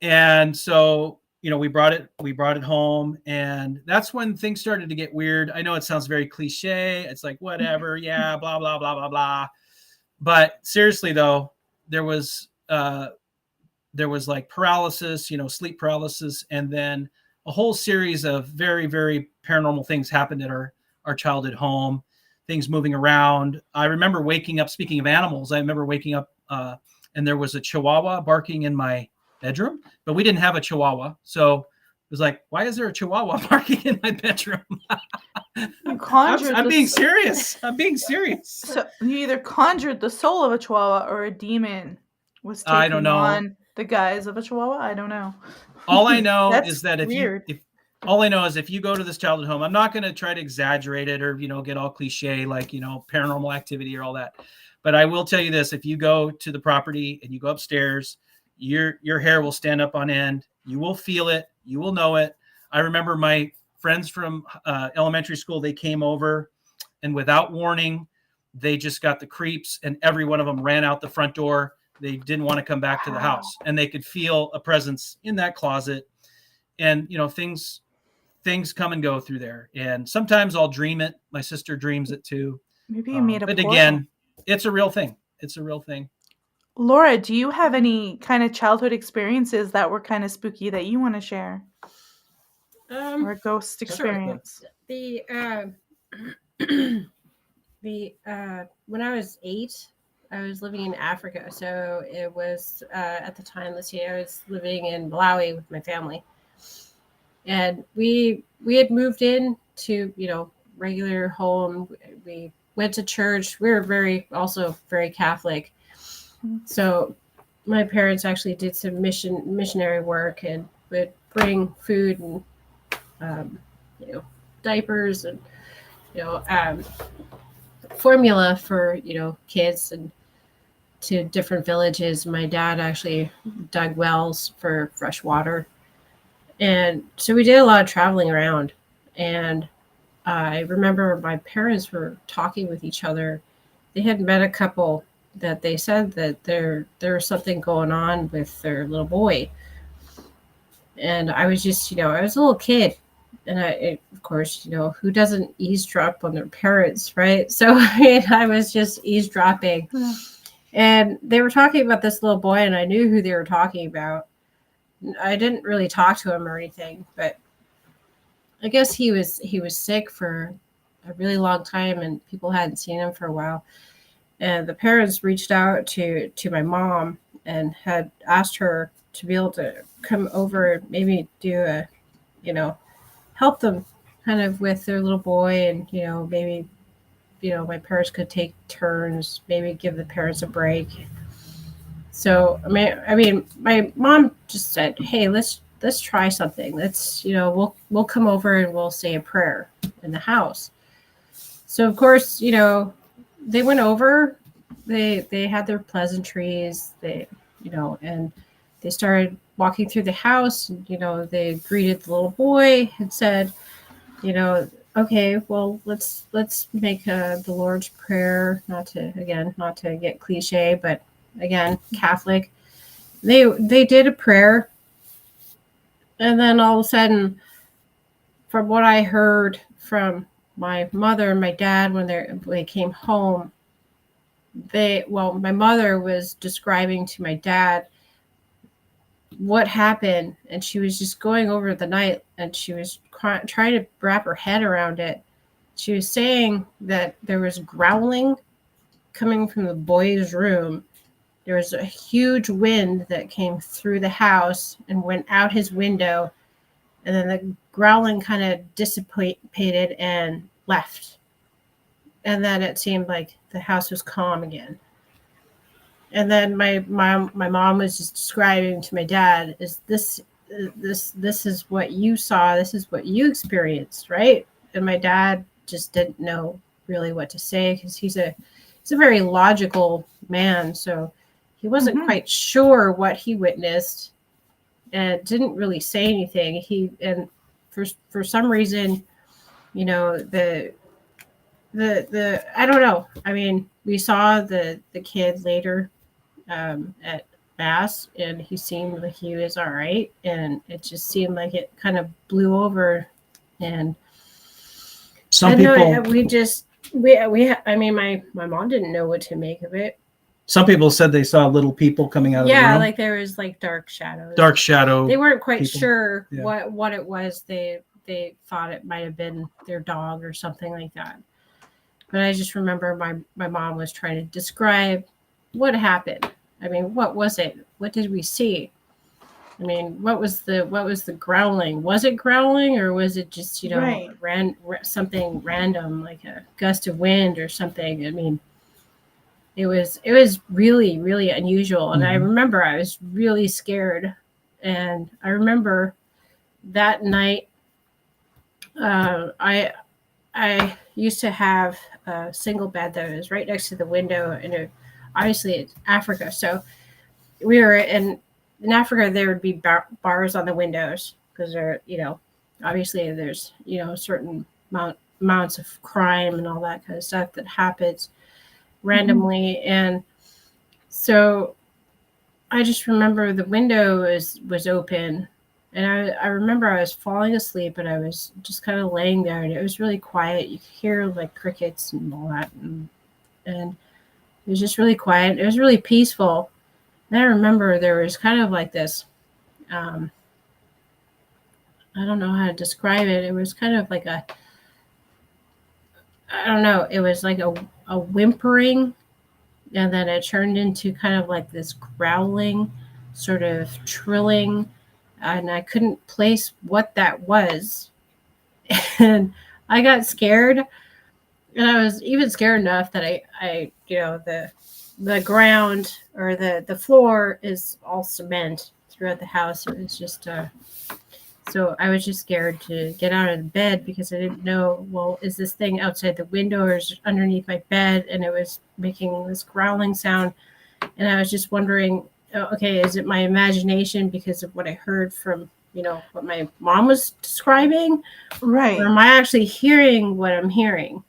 And so, we brought it home, and that's when things started to get weird. I know it sounds very cliche. It's like, whatever. Yeah, blah, blah, blah, blah, blah. But seriously though, there was like paralysis, sleep paralysis. And then a whole series of very, very paranormal things happened at our childhood home, things moving around. I remember waking up, speaking of animals, I remember waking up and there was a chihuahua barking in my bedroom, but we didn't have a chihuahua. So it was like, why is there a chihuahua barking in my bedroom? You conjured. I'm being serious. I'm being serious. So you either conjured the soul of a chihuahua or a demon was I don't taking know. on the guise of a chihuahua. I don't know. All I know That's is that if weird. you go to this childhood home, I'm not going to try to exaggerate it or, get all cliche, like, paranormal activity or all that. But I will tell you this, if you go to the property and you go upstairs, your hair will stand up on end. You will feel it. You will know it. I remember my friends from elementary school, they came over, and without warning, they just got the creeps, and every one of them ran out the front door. They didn't want to come back to the house, and they could feel a presence in that closet. And, things come and go through there. And sometimes I'll dream it. My sister dreams it too. Maybe you made a But portal. again, it's a real thing. It's a real thing. Laura, do you have any kind of childhood experiences that were kind of spooky that you want to share? Or a ghost experience? Sure. When I was 8, I was living in Africa. So it was at the time, let's see, I was living in Malawi with my family. And we had moved in to, regular home. We went to church. We were also very Catholic. So my parents actually did some missionary work and would bring food and, diapers and, formula for, kids and to different villages. My dad actually dug wells for fresh water. And so we did a lot of traveling around. And I remember my parents were talking with each other. They had met a couple that they said that there was something going on with their little boy. And I was just, I was a little kid. And of course, who doesn't eavesdrop on their parents, right? So I was just eavesdropping. Yeah. And they were talking about this little boy, and I knew who they were talking about. I didn't really talk to him or anything, but I guess he was sick for a really long time, and people hadn't seen him for a while. And the parents reached out to my mom and had asked her to be able to come over and maybe do a, help them kind of with their little boy, and maybe my parents could take turns, maybe give the parents a break. So I mean my mom just said, hey, let's try something. Let's we'll come over and we'll say a prayer in the house. So of course they went over, they had their pleasantries, and they started walking through the house. And, they greeted the little boy and said, okay, well, let's make the Lord's Prayer. Not to get cliche, but again, Catholic. They did a prayer, and then all of a sudden, from what I heard from my mother and my dad when they came home, my mother was describing to my dad what happened, and she was just going over the night, and she was trying to wrap her head around it. She was saying that there was growling coming from the boy's room. There was a huge wind that came through the house and went out his window, and then the growling kind of dissipated and left. And then it seemed like the house was calm again. And then my mom was just describing to my dad, is this is what you saw, this is what you experienced, right? And my dad just didn't know really what to say, because he's a very logical man, so he wasn't quite sure what he witnessed and didn't really say anything. And for some reason, the I don't know. I mean, we saw the kid later at mass, and he seemed like he was all right, and it just seemed like it kind of blew over. And some people, I mean, my mom didn't know what to make of it. Some people said they saw little people coming out of the room. Yeah, like there was like dark shadows. Dark shadow. They weren't quite people. sure Yeah. what it was. They thought it might have been their dog or something like that. But I just remember my mom was trying to describe what happened. I mean, what was it? What did we see? I mean, what was the growling? Was it growling, or was it just, Right. something random, like a gust of wind or something? I mean, it was really, really unusual. And I remember I was really scared. And I remember that night, I used to have a single bed that was right next to the window, and obviously it's Africa. So we were in Africa, there would be bars on the windows, because there, obviously there's, certain amounts of crime and all that kind of stuff that happens randomly. And so I just remember the window was open, and I remember I was falling asleep, and I was just kind of laying there, and it was really quiet. You could hear like crickets and all that, and it was just really quiet. It was really peaceful. And I remember there was kind of like this, I don't know how to describe it. It was kind of like I don't know. It was like a whimpering, and then it turned into kind of like this growling, sort of trilling, and I couldn't place what that was. And I got scared, and I was even scared enough that I the ground, or the floor is all cement throughout the house. It was just so I was just scared to get out of the bed, because I didn't know, well, is this thing outside the window or is it underneath my bed? And it was making this growling sound, and I was just wondering, okay, is it my imagination because of what I heard from, what my mom was describing? Right. Or am I actually hearing what I'm hearing?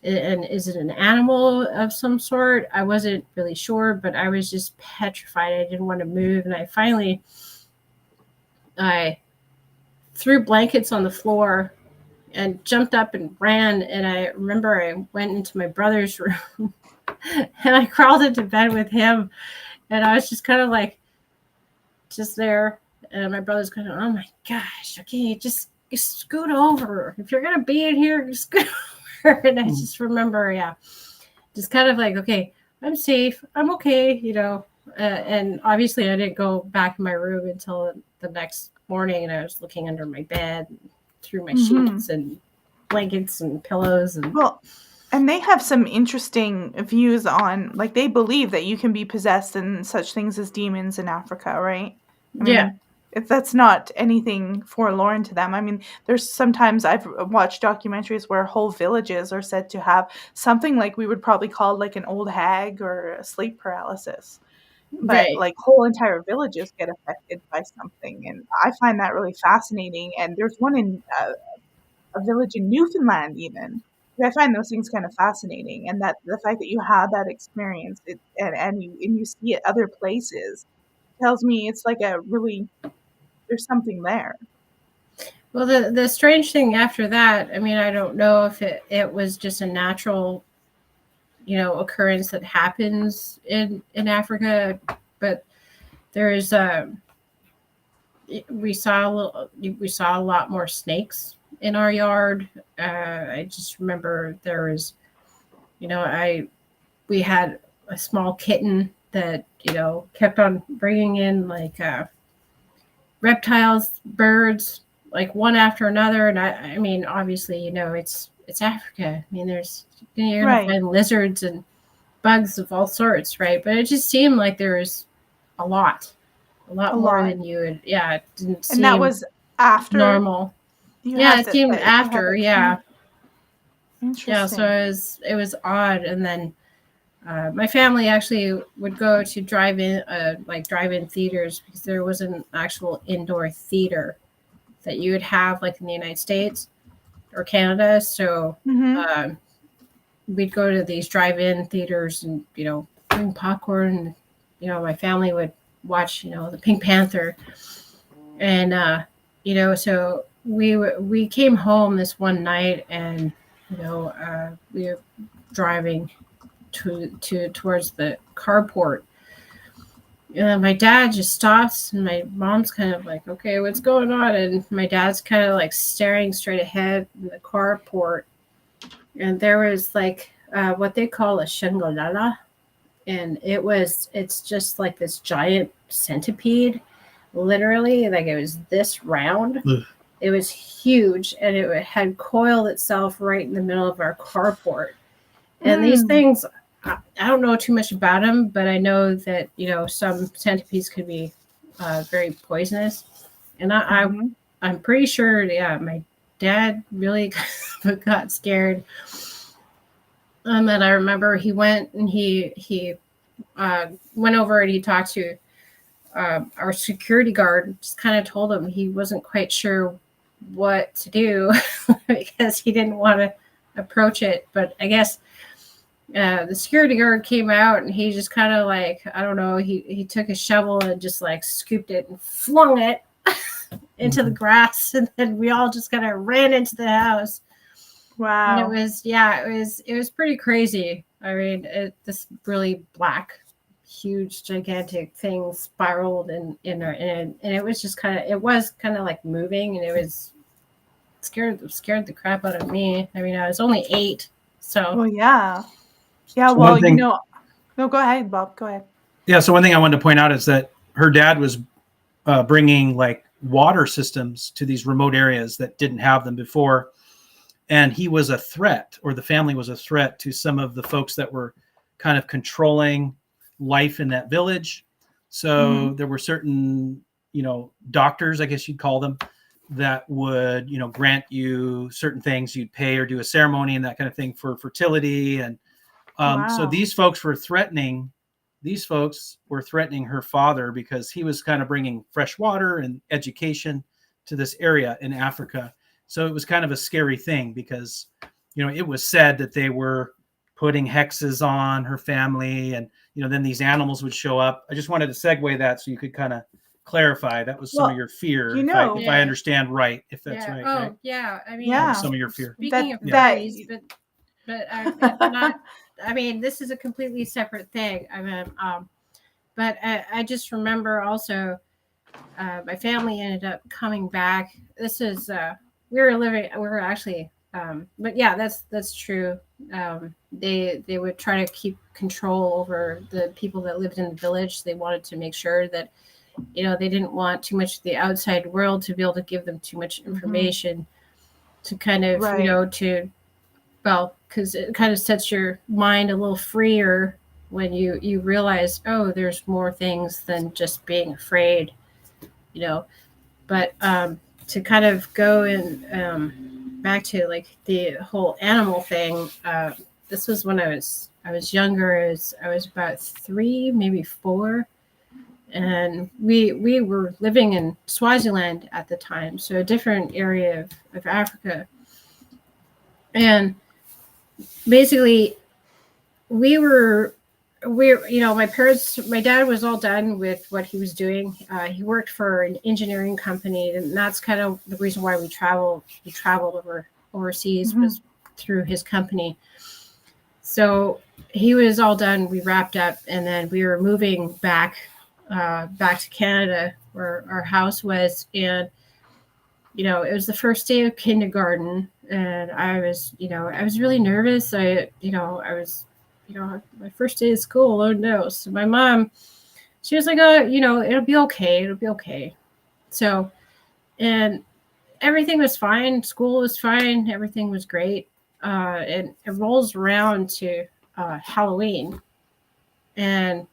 And is it an animal of some sort? I wasn't really sure, but I was just petrified. I didn't want to move. And I threw blankets on the floor and jumped up and ran. And I remember I went into my brother's room and I crawled into bed with him. And I was just kind of like, just there. And my brother's kind of, oh my gosh, okay, just scoot over. If you're going to be in here, just scoot over. And I just remember, just kind of like, okay, I'm safe, I'm okay, and obviously I didn't go back in my room until the next morning, and I was looking under my bed, through my sheets and blankets and pillows. And they have some interesting views on, like, they believe that you can be possessed and such things as demons in Africa, right? I mean, if that's not anything forlorn to them. I mean, there's sometimes I've watched documentaries where whole villages are said to have something like we would probably call like an old hag or a sleep paralysis. but Right. like whole entire villages get affected by something, and I find that really fascinating. And there's one in a village in Newfoundland even. I find those things kind of fascinating, and that the fact that you had that experience, and you see it other places, tells me it's like a really, there's something there. Well, the strange thing after that, I mean, I don't know if it was just a natural, occurrence that happens in Africa, but there is we saw a lot more snakes in our yard. I just remember there was, I we had a small kitten that kept on bringing in like reptiles, birds, like one after another. And I mean, obviously, it's Africa. I mean, you're gonna Right. find lizards and bugs of all sorts, right? But it just seemed like there was a lot, A more lot. than you would. Yeah, it didn't And that seem was after normal. you Yeah, had it seemed you had after. that Yeah, yeah. So interesting. it was odd, and then. My family actually would go to drive-in theaters, because there was an actual indoor theater that you would have like in the United States or Canada. So Mm-hmm. um, we'd go to these drive-in theaters and bring popcorn. And, my family would watch the Pink Panther, and so we came home this one night, and we were driving towards the carport. My dad just stops, and my mom's kind of like, okay, what's going on? And my dad's kind of like staring straight ahead in the carport, and there was like what they call a shangolala, and it's just like this giant centipede, literally, like it was this round. Ugh. It was huge, and it had coiled itself right in the middle of our carport. And these Mm. things, I don't know too much about them, but I know that some centipedes could be very poisonous. And Mm-hmm. I'm pretty sure, yeah, my dad really got scared. And I remember he went and he went over and he talked to our security guard. Just kind of told him he wasn't quite sure what to do because he didn't want to approach it. But I guess the security guard came out, and he just kind of like, I don't know, he took a shovel and just like scooped it and flung it into the grass, and then we all just kind of ran into the house. And Wow. it was pretty crazy. I mean, this really black, huge, gigantic thing spiraled and it was just it was kind of like moving, and it was scared the crap out of me. I mean, I was only 8, so. Well, yeah. Yeah, So well, one thing, no, go ahead, Bob. Go ahead. yeah. So one thing I wanted to point out is that her dad was bringing like water systems to these remote areas that didn't have them before, and he was a threat, or the family was a threat to some of the folks that were kind of controlling life in that village. So there were certain, doctors, I guess you'd call them, that would, grant you certain things. You'd pay or do a ceremony and that kind of thing for fertility. And so Wow. these folks were threatening her father, because he was kind of bringing fresh water and education to this area in Africa. So it was kind of a scary thing, because, it was said that they were putting hexes on her family, and, then these animals would show up. I just wanted to segue that so you could kind of clarify that was some of Well, your fear, you if know, I understand right, if that's right. Oh, Right? yeah. I mean, Yeah. Some of your fear. speaking of that furries, but I'm not. I mean, this is a completely separate thing. I mean, but I just remember also, my family ended up coming back. This is we were actually, but yeah, that's true. They would try to keep control over the people that lived in the village. They wanted to make sure that they didn't want too much of the outside world to be able to give them too much information to kind of right. because it kind of sets your mind a little freer when you realize, oh, there's more things than just being afraid, but to kind of go and back to like the whole animal thing. This was when I was younger. I was about 3, maybe 4, and we were living in Swaziland at the time, so a different area of Africa. And basically, we my dad was all done with what he was doing. He worked for an engineering company, and that's kind of the reason why we traveled overseas was through his company. So he was all done. We wrapped up, and then we were moving back to Canada, where our house was. And it was the first day of kindergarten, and I was really nervous. I was, my first day of school. Oh no! So my mom, she was like, "Oh, it'll be okay. It'll be okay." So, and everything was fine. School was fine. Everything was great. And it rolls around to Halloween, and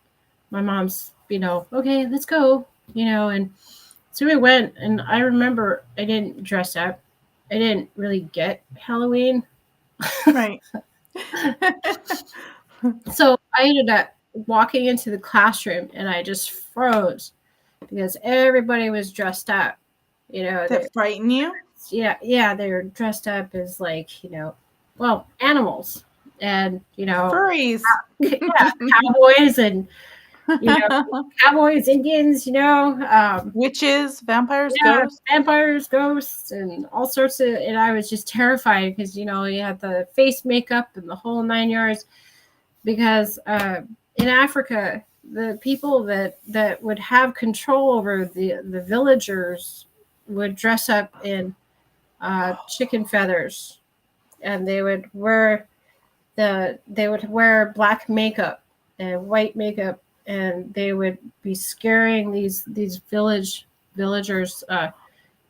my mom's, okay, let's go, and so we went. And I remember I didn't dress up. I didn't really get Halloween. Right. So I ended up walking into the classroom, and I just froze because everybody was dressed up. That frighten you? Yeah, they were dressed up as animals, and Furries. cowboys, and cowboys, Indians, Witches, vampires, ghosts, and all sorts of. And I was just terrified because you had the face makeup and the whole 9 yards. Because in Africa, the people that would have control over the villagers would dress up in chicken feathers, and they would wear black makeup and white makeup, and they would be scaring these villagers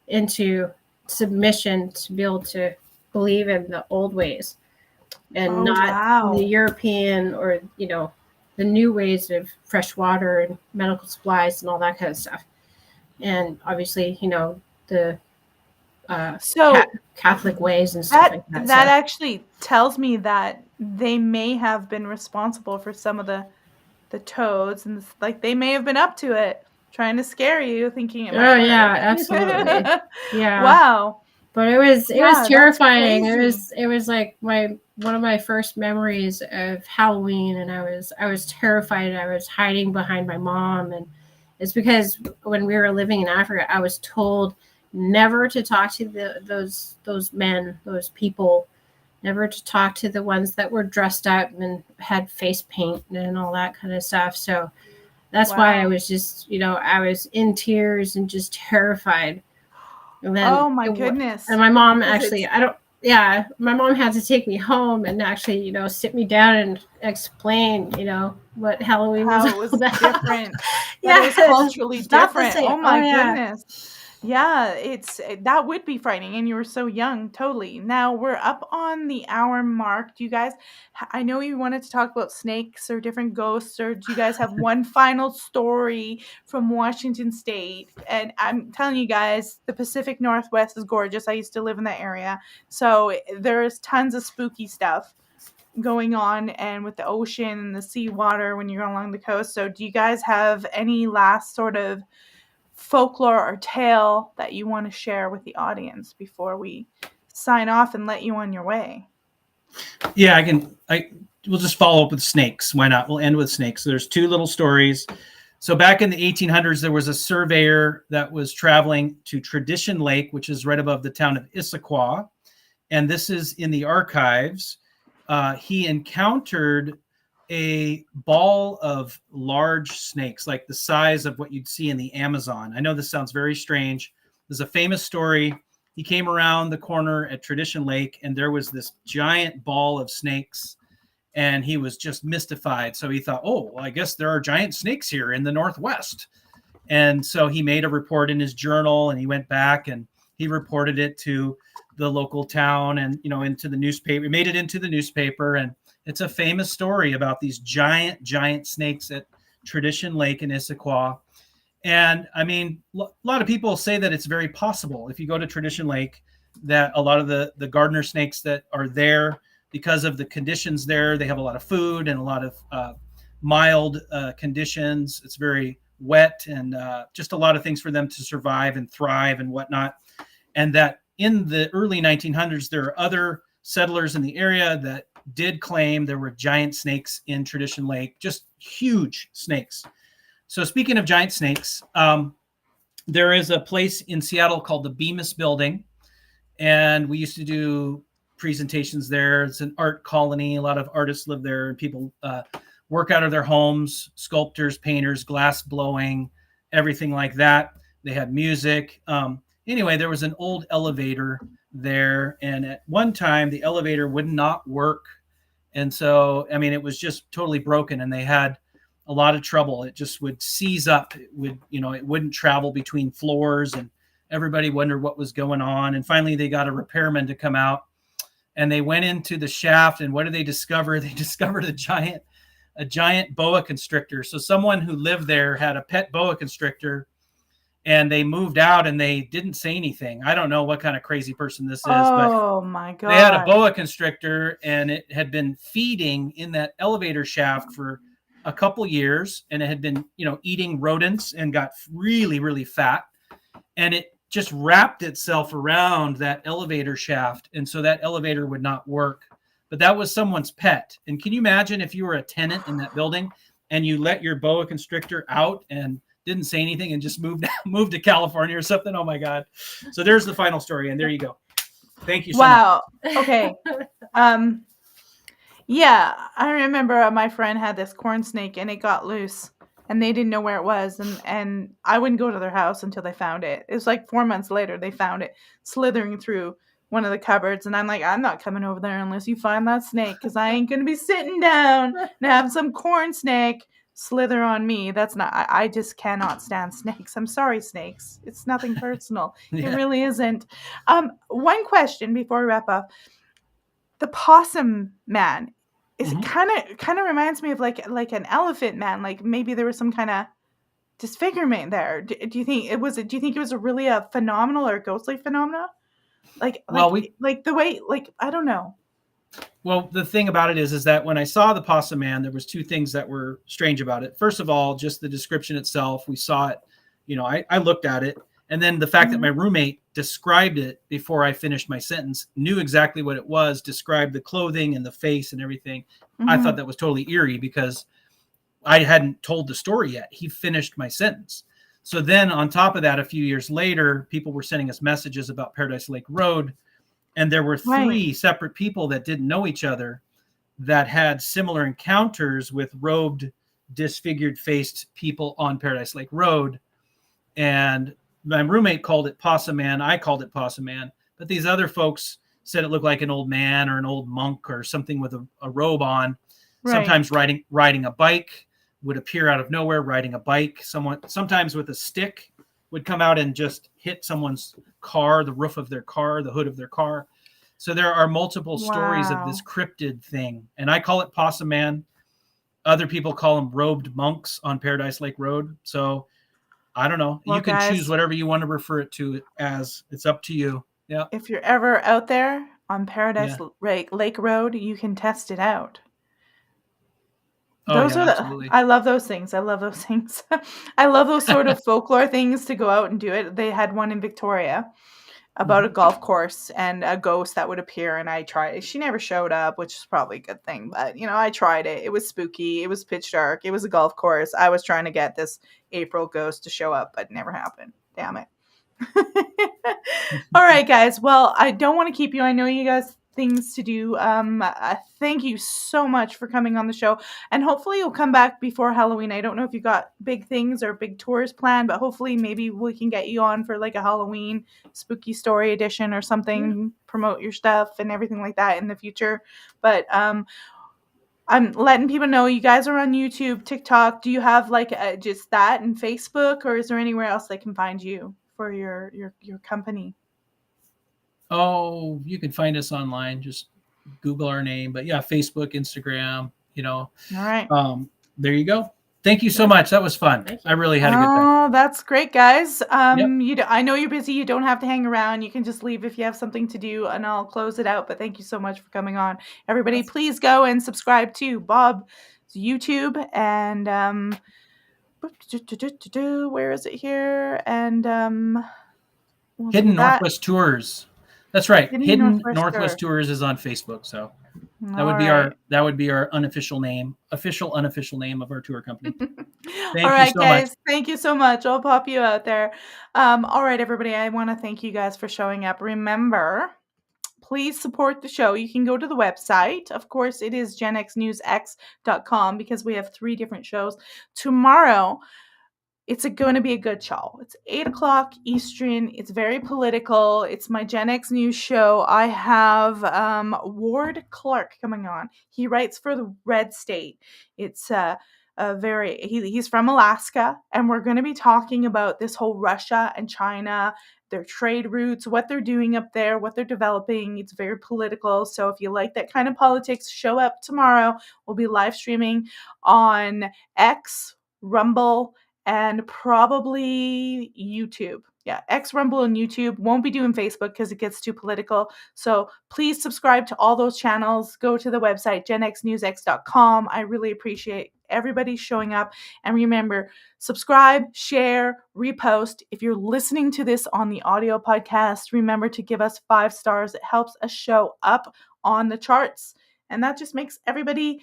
into submission to be able to believe in the old ways and not the European or the new ways of fresh water and medical supplies and all that kind of stuff. And obviously the Catholic ways and stuff like that. That actually tells me that they may have been responsible for some of the toads, and they may have been up to it, trying to scare you, thinking it might work. Absolutely. Yeah. Wow. But it was terrifying. It was like one of my first memories of Halloween, and I was terrified. I was hiding behind my mom, and it's because when we were living in Africa, I was told never to talk to those men, those people, never to talk to the ones that were dressed up and had face paint and all that kind of stuff. So that's why I was just, I was in tears and just terrified. And then, oh my goodness. And my mom actually, my mom had to take me home and actually, sit me down and explain, what Halloween was. How it was different. It was culturally different. Oh my goodness. Yeah, that would be frightening, and you were so young. Totally. Now we're up on the hour mark. Do you guys? I know you wanted to talk about snakes or different ghosts, or do you guys have one final story from Washington State? And I'm telling you guys, the Pacific Northwest is gorgeous. I used to live in that area, so there's tons of spooky stuff going on, and with the ocean and the seawater when you're along the coast. So, do you guys have any last sort of folklore or tale that you want to share with the audience before we sign off and let you on your way? Yeah, we'll just follow up with snakes. Why not? We'll end with snakes. So there's two little stories. So back in the 1800s, there was a surveyor that was traveling to Tradition Lake, which is right above the town of Issaquah. And this is in the archives. He encountered a ball of large snakes, like the size of what you'd see in the Amazon. I know this sounds very strange. There's a famous story. He came around the corner at Tradition Lake, and there was this giant ball of snakes, and he was just mystified. So he thought, oh, well, I guess there are giant snakes here in the Northwest. And so he made a report in his journal, and he went back and he reported it to the local town and, into the newspaper. He made it into the newspaper, and it's a famous story about these giant snakes at Tradition Lake in Issaquah. And I mean, a lot of people say that it's very possible if you go to Tradition Lake that a lot of the gardener snakes that are there, because of the conditions there, they have a lot of food and a lot of mild conditions. It's very wet and just a lot of things for them to survive and thrive and whatnot. And that in the early 1900s, there are other settlers in the area that did claim there were giant snakes in Tradition Lake, just huge snakes. So speaking of giant snakes, there is a place in Seattle called the Bemis Building, and we used to do presentations there. It's an art colony. A lot of artists live there, and people work out of their homes, sculptors, painters, glass blowing, everything like that. They had music. Anyway, there was an old elevator there, and at one time the elevator would not work. And so, I mean, it was just totally broken, and they had a lot of trouble. It just would seize up. It would, it wouldn't travel between floors, and everybody wondered what was going on. And finally, they got a repairman to come out, and they went into the shaft. And what did they discover? They discovered a giant boa constrictor. So someone who lived there had a pet boa constrictor, and they moved out and they didn't say anything. I don't know what kind of crazy person this is, Oh my God. they had a boa constrictor, and it had been feeding in that elevator shaft for a couple years, and it had been, eating rodents and got really, really fat. And it just wrapped itself around that elevator shaft. And so that elevator would not work. But that was someone's pet. And can you imagine if you were a tenant in that building and you let your boa constrictor out and didn't say anything and just moved to California or something? Oh my God. So there's the final story. And there you go. Thank you so much. Wow. Okay. Yeah, I remember my friend had this corn snake and it got loose and they didn't know where it was. And I wouldn't go to their house until they found it. It was like 4 months later, they found it slithering through one of the cupboards. And I'm like, I'm not coming over there unless you find that snake, because I ain't going to be sitting down and have some corn snake slither on me. That's not, I just cannot stand snakes. I'm sorry, snakes. It's nothing personal. Yeah. It really isn't. One question before we wrap up. The possum man, is it kind of reminds me of like an elephant man, like maybe there was some kind of disfigurement there. Do you think it was a really a phenomenal or ghostly phenomena? Like the way, like, I don't know. Well, the thing about it is that when I saw the possum man, there was two things that were strange about it. First of all, just the description itself. We saw it, I looked at it. And then the fact that my roommate described it before I finished my sentence, knew exactly what it was, described the clothing and the face and everything. I thought that was totally eerie because I hadn't told the story yet. He finished my sentence. So then on top of that, a few years later, people were sending us messages about Paradise Lake Road. And there were three separate people that didn't know each other that had similar encounters with robed, disfigured faced people on Paradise Lake Road. And my roommate called it Possum Man. I called it Possum Man. But these other folks said it looked like an old man or an old monk or something with a robe on. Right. Sometimes riding a bike, would appear out of nowhere riding a bike. Sometimes with a stick would come out and just hit someone's car, the roof of their car, the hood of their car. So there are multiple stories of this cryptid thing. And I call it Possum Man. Other people call them robed monks on Paradise Lake Road. So I don't know. Well, you can choose whatever you want to refer it to as. It's up to you. Yeah. If you're ever out there on Paradise Lake Road, you can test it out. Absolutely. I love those things. I love those things. I love those sort of folklore things to go out and do it. They had one in Victoria about a golf course and a ghost that would appear, and I tried it. She never showed up, which is probably a good thing, but I tried it. It was spooky. It was pitch dark. It was a golf course. I was trying to get this April ghost to show up, but it never happened. Damn it. All right, guys. Well, I don't want to keep you. I know you guys things to do. Thank you so much for coming on the show, and hopefully you'll come back before Halloween. I don't know if you got big things or big tours planned, but hopefully maybe we can get you on for like a Halloween spooky story edition or something, promote your stuff and everything like that in the future. But I'm letting people know you guys are on YouTube, TikTok. Do you have like just that and Facebook, or is there anywhere else they can find you for your company? Oh, you can find us online. Just Google our name. But yeah, Facebook, Instagram, All right. There you go. Thank you so much. That was fun. I really had a good time. Oh, that's great, guys. I know you're busy. You don't have to hang around. You can just leave if you have something to do, and I'll close it out. But thank you so much for coming on. Everybody, please go and subscribe to Bob's YouTube and Where is it here? And we'll do Hidden that. Northwest Tours. That's right. Hidden Northwest Northwest Tour. Tours is on Facebook. So that would All be right. our unofficial name, unofficial name of our tour company. All Thank you right, so much. guys. Thank you so much. I'll pop you out there. All right, everybody. I want to thank you guys for showing up. Remember, please support the show. You can go to the website. Of course, it is genxnewsx.com because we have 3 different shows. Tomorrow, it's going to be a good show. It's 8 o'clock Eastern. It's very political. It's my Gen X News show. I have Ward Clark coming on. He writes for the Red State. It's he's from Alaska, and we're going to be talking about this whole Russia and China, their trade routes, what they're doing up there, what they're developing. It's very political. So if you like that kind of politics, show up tomorrow. We'll be live streaming on X, Rumble, and probably YouTube. Yeah, X, Rumble, and YouTube. Won't be doing Facebook because it gets too political. So please subscribe to all those channels. Go to the website, genxnewsx.com. I really appreciate everybody showing up. And remember, subscribe, share, repost. If you're listening to this on the audio podcast, remember to give us 5 stars. It helps us show up on the charts. And that just makes everybody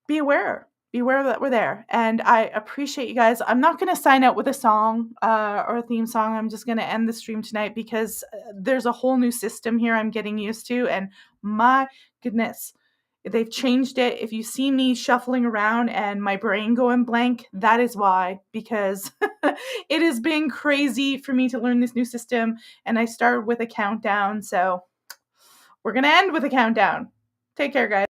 be aware that we're there. And I appreciate you guys. I'm not going to sign out with a song or a theme song. I'm just going to end the stream tonight because there's a whole new system here I'm getting used to. And my goodness, they've changed it. If you see me shuffling around and my brain going blank, that is why, because it has been crazy for me to learn this new system. And I started with a countdown. So we're going to end with a countdown. Take care, guys.